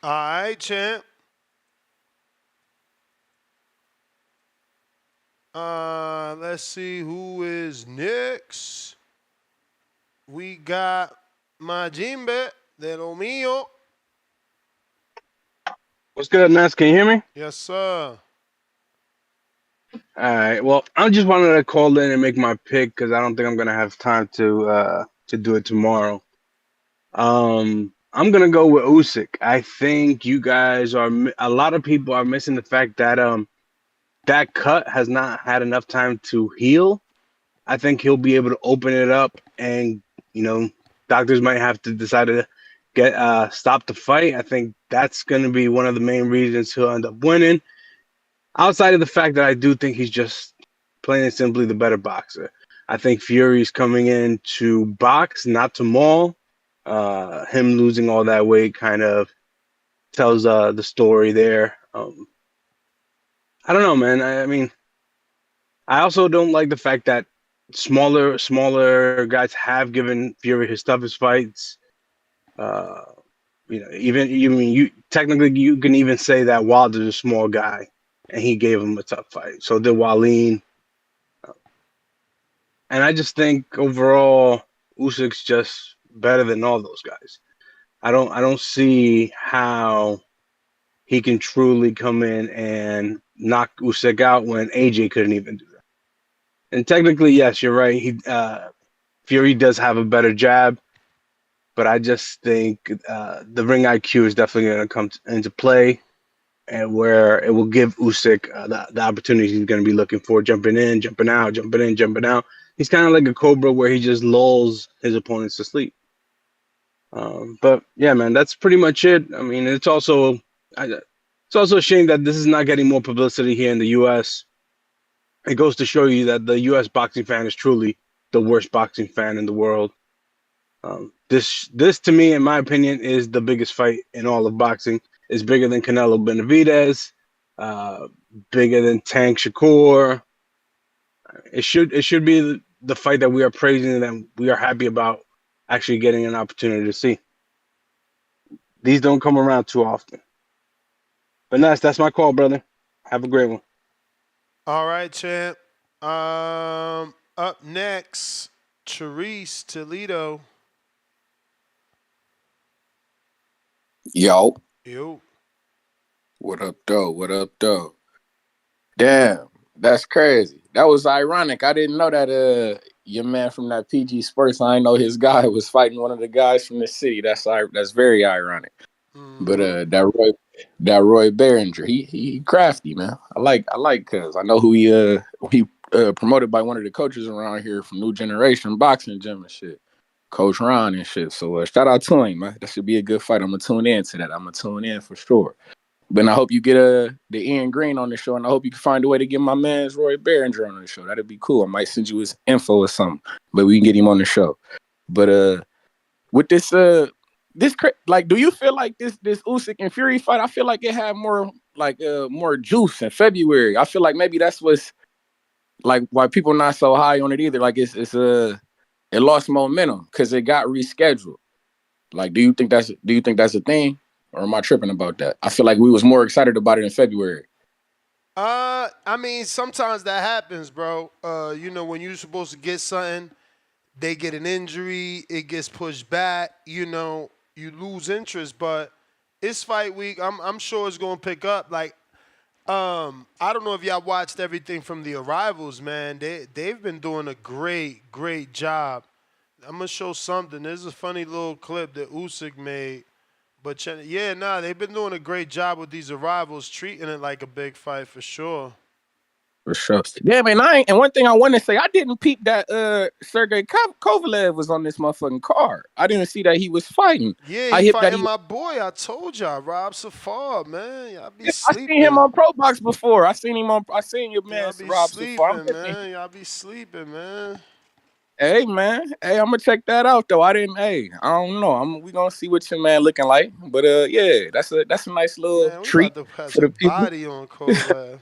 All right, champ. Let's see who is next. We got Majimbe de lo mío. What's good, Ness? Can you hear me? Yes, sir. All right. Well, I just wanted to call in and make my pick because I don't think I'm gonna have time to do it tomorrow. I'm gonna go with Usyk. I think you guys are a lot of people are missing the fact that that cut has not had enough time to heal. I think he'll be able to open it up and doctors might have to decide to stop the fight. I think that's going to be one of the main reasons he'll end up winning. Outside of the fact that I do think he's just plain and simply the better boxer. I think Fury's coming in to box, not to maul. Him losing all that weight kind of tells the story there. I don't know, man. I mean, I also don't like the fact that smaller guys have given Fury his toughest fights. Even you technically you can even say that Wilder's a small guy, and he gave him a tough fight. So did Wallin. And I just think overall Usyk's just better than all those guys. I don't see how he can truly come in and knock Usyk out when AJ couldn't even do that. And technically, yes, you're right. Fury does have a better jab, but I just think the ring IQ is definitely going to come into play, and where it will give Usyk the opportunity he's going to be looking for, jumping in, jumping out, jumping in, jumping out. He's kind of like a cobra where he just lulls his opponents to sleep. But yeah, man, that's pretty much it. I mean, it's also a shame that this is not getting more publicity here in the U.S. It goes to show you that the U.S. boxing fan is truly the worst boxing fan in the world. This to me, in my opinion, is the biggest fight in all of boxing. It's bigger than Canelo Benavidez, bigger than Tank Shakur. It should be the fight that we are praising and that we are happy about actually getting an opportunity to see. These don't come around too often. But that's my call, brother. Have a great one. All right, champ. Up next, Therese Toledo. Yo. Yo. What up, though? What up, though? Damn, that's crazy. That was ironic. I didn't know that your man from that PG Sports, I didn't know his guy was fighting one of the guys from the city. That's very ironic. But that Roy Behringer, he crafty, man. I like cuz I know who he promoted by one of the coaches around here from New Generation Boxing Gym and shit. Coach Ron and shit. So shout out to him, man. That should be a good fight. I'm gonna tune in to that. I'm gonna tune in for sure. But I hope you get the Ian Green on the show, and I hope you can find a way to get my man's Roy Behringer on the show. That'd be cool. I might send you his info or something, but we can get him on the show. But with this do you feel like this Usyk and Fury fight? I feel like it had more juice in February. I feel like maybe that's what's like why people not so high on it either. Like it lost momentum because it got rescheduled. Like, do you think that's a thing, or am I tripping about that? I feel like we was more excited about it in February. I mean, sometimes that happens, bro. When you're supposed to get something, they get an injury, it gets pushed back. You lose interest. But it's fight week. I'm sure it's gonna pick up. Like, I don't know if y'all watched everything from the arrivals, man. They've been doing a great job. I'm gonna show something. There's a funny little clip that Usyk made. But they've been doing a great job with these arrivals, treating it like a big fight for sure. For sure. Yeah, man. And one thing I want to say, I didn't peep that Sergey Kovalev was on this motherfucking card. I didn't see that he was fighting. Yeah, he fighting my boy. I told y'all, Rob Safar, man. Y'all be sleeping. I seen him on Pro Box before. I seen your man Rob Safar. Y'all be sleeping, man. Hey, man. Hey, I'm gonna check that out though. I don't know. We gonna see what your man looking like. But yeah, that's a nice little treat for the people. Body on Kovalev.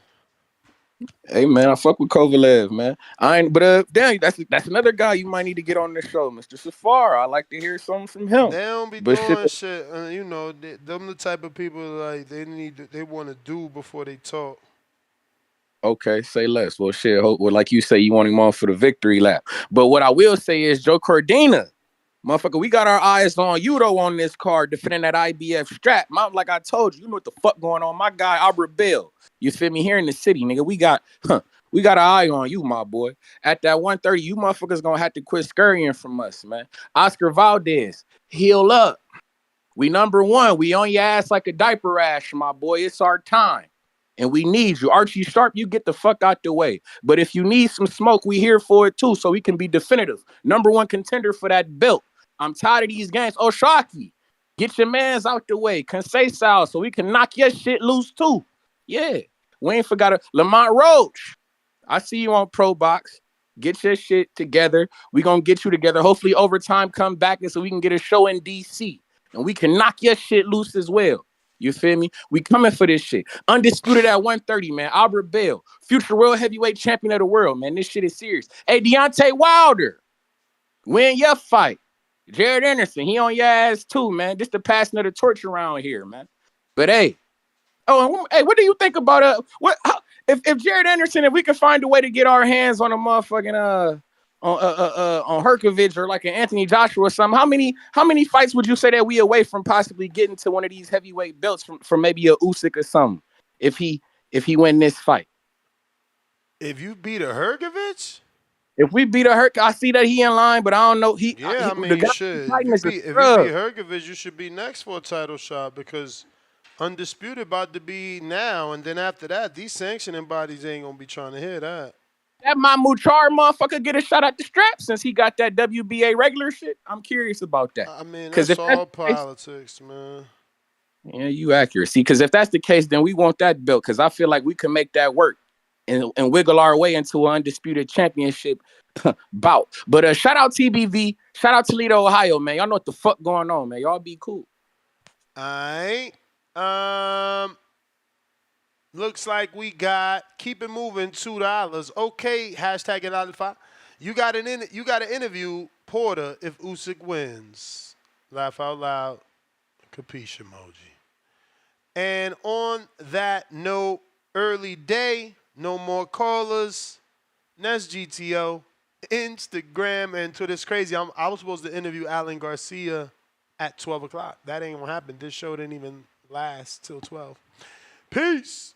Hey, man, I fuck with Kovalev, man. Damn, that's another guy you might need to get on the show, Mr. Safar. I like to hear something from him. They don't be doing shit. Them the type of people like they want to do before they talk. Okay, say less. Well, shit. Well, like you say, you want him on for the victory lap. But what I will say is, Joe Cordina, motherfucker, we got our eyes on you though on this card, defending that IBF strap. Like I told you, you know what the fuck going on. My guy Albert Bell, you feel me? Here in the city, nigga, we got an eye on you, my boy. At that 130, you motherfuckers gonna have to quit scurrying from us, man. Oscar Valdez, heal up. We number one. We on your ass like a diaper rash, my boy. It's our time. And we need you. Archie Sharp, you get the fuck out the way. But if you need some smoke, we here for it too, so we can be definitive. Number one contender for that belt. I'm tired of these games. Oh, Shocky, get your mans out the way. Conceição, so we can knock your shit loose too. Yeah. We ain't forgot Lamont Roach. I see you on Pro Box. Get your shit together. We gonna get you together. Hopefully overtime come back and so we can get a show in DC. And we can knock your shit loose as well. You feel me? We coming for this shit. Undisputed at 130, man. Albert Bell, future world heavyweight champion of the world, man. This shit is serious. Hey, Deontay Wilder, win your fight. Jared Anderson, he on your ass too, man. This the passing of the torch around here, man. But hey, hey, what do you think about if Jared Anderson, if we can find a way to get our hands on a motherfucking on Herkovich or like an Anthony Joshua or something, how many fights would you say that we away from possibly getting to one of these heavyweight belts from maybe a Usyk or something if he win this fight? If you beat a Herkovich? If we beat a Herk, I see that he in line, but I don't know. I mean, you should. If you beat Herkovich, you should be next for a title shot because Undisputed about to be now, and then after that, these sanctioning bodies ain't gonna be trying to hear that. That Mahmoud Char motherfucker get a shot at the strap since he got that WBA regular shit. I'm curious about that. I mean, that's all politics, man. Yeah, you accurate. See, because if that's the case, then we want that belt because I feel like we can make that work and wiggle our way into an undisputed championship bout. But shout out TBV, shout out Toledo, Ohio, man. Y'all know what the fuck going on, man. Y'all be cool. All right. Looks like we got keep it moving $2. Okay, hashtag it out of 5. You got to interview Porter if Usyk wins. Laugh out loud. Capiche emoji. And on that note, early day, no more callers. Next GTO, Instagram and Twitter. It's crazy. I was supposed to interview Alan Garcia at 12 o'clock. That ain't gonna happen. This show didn't even last till 12. Peace.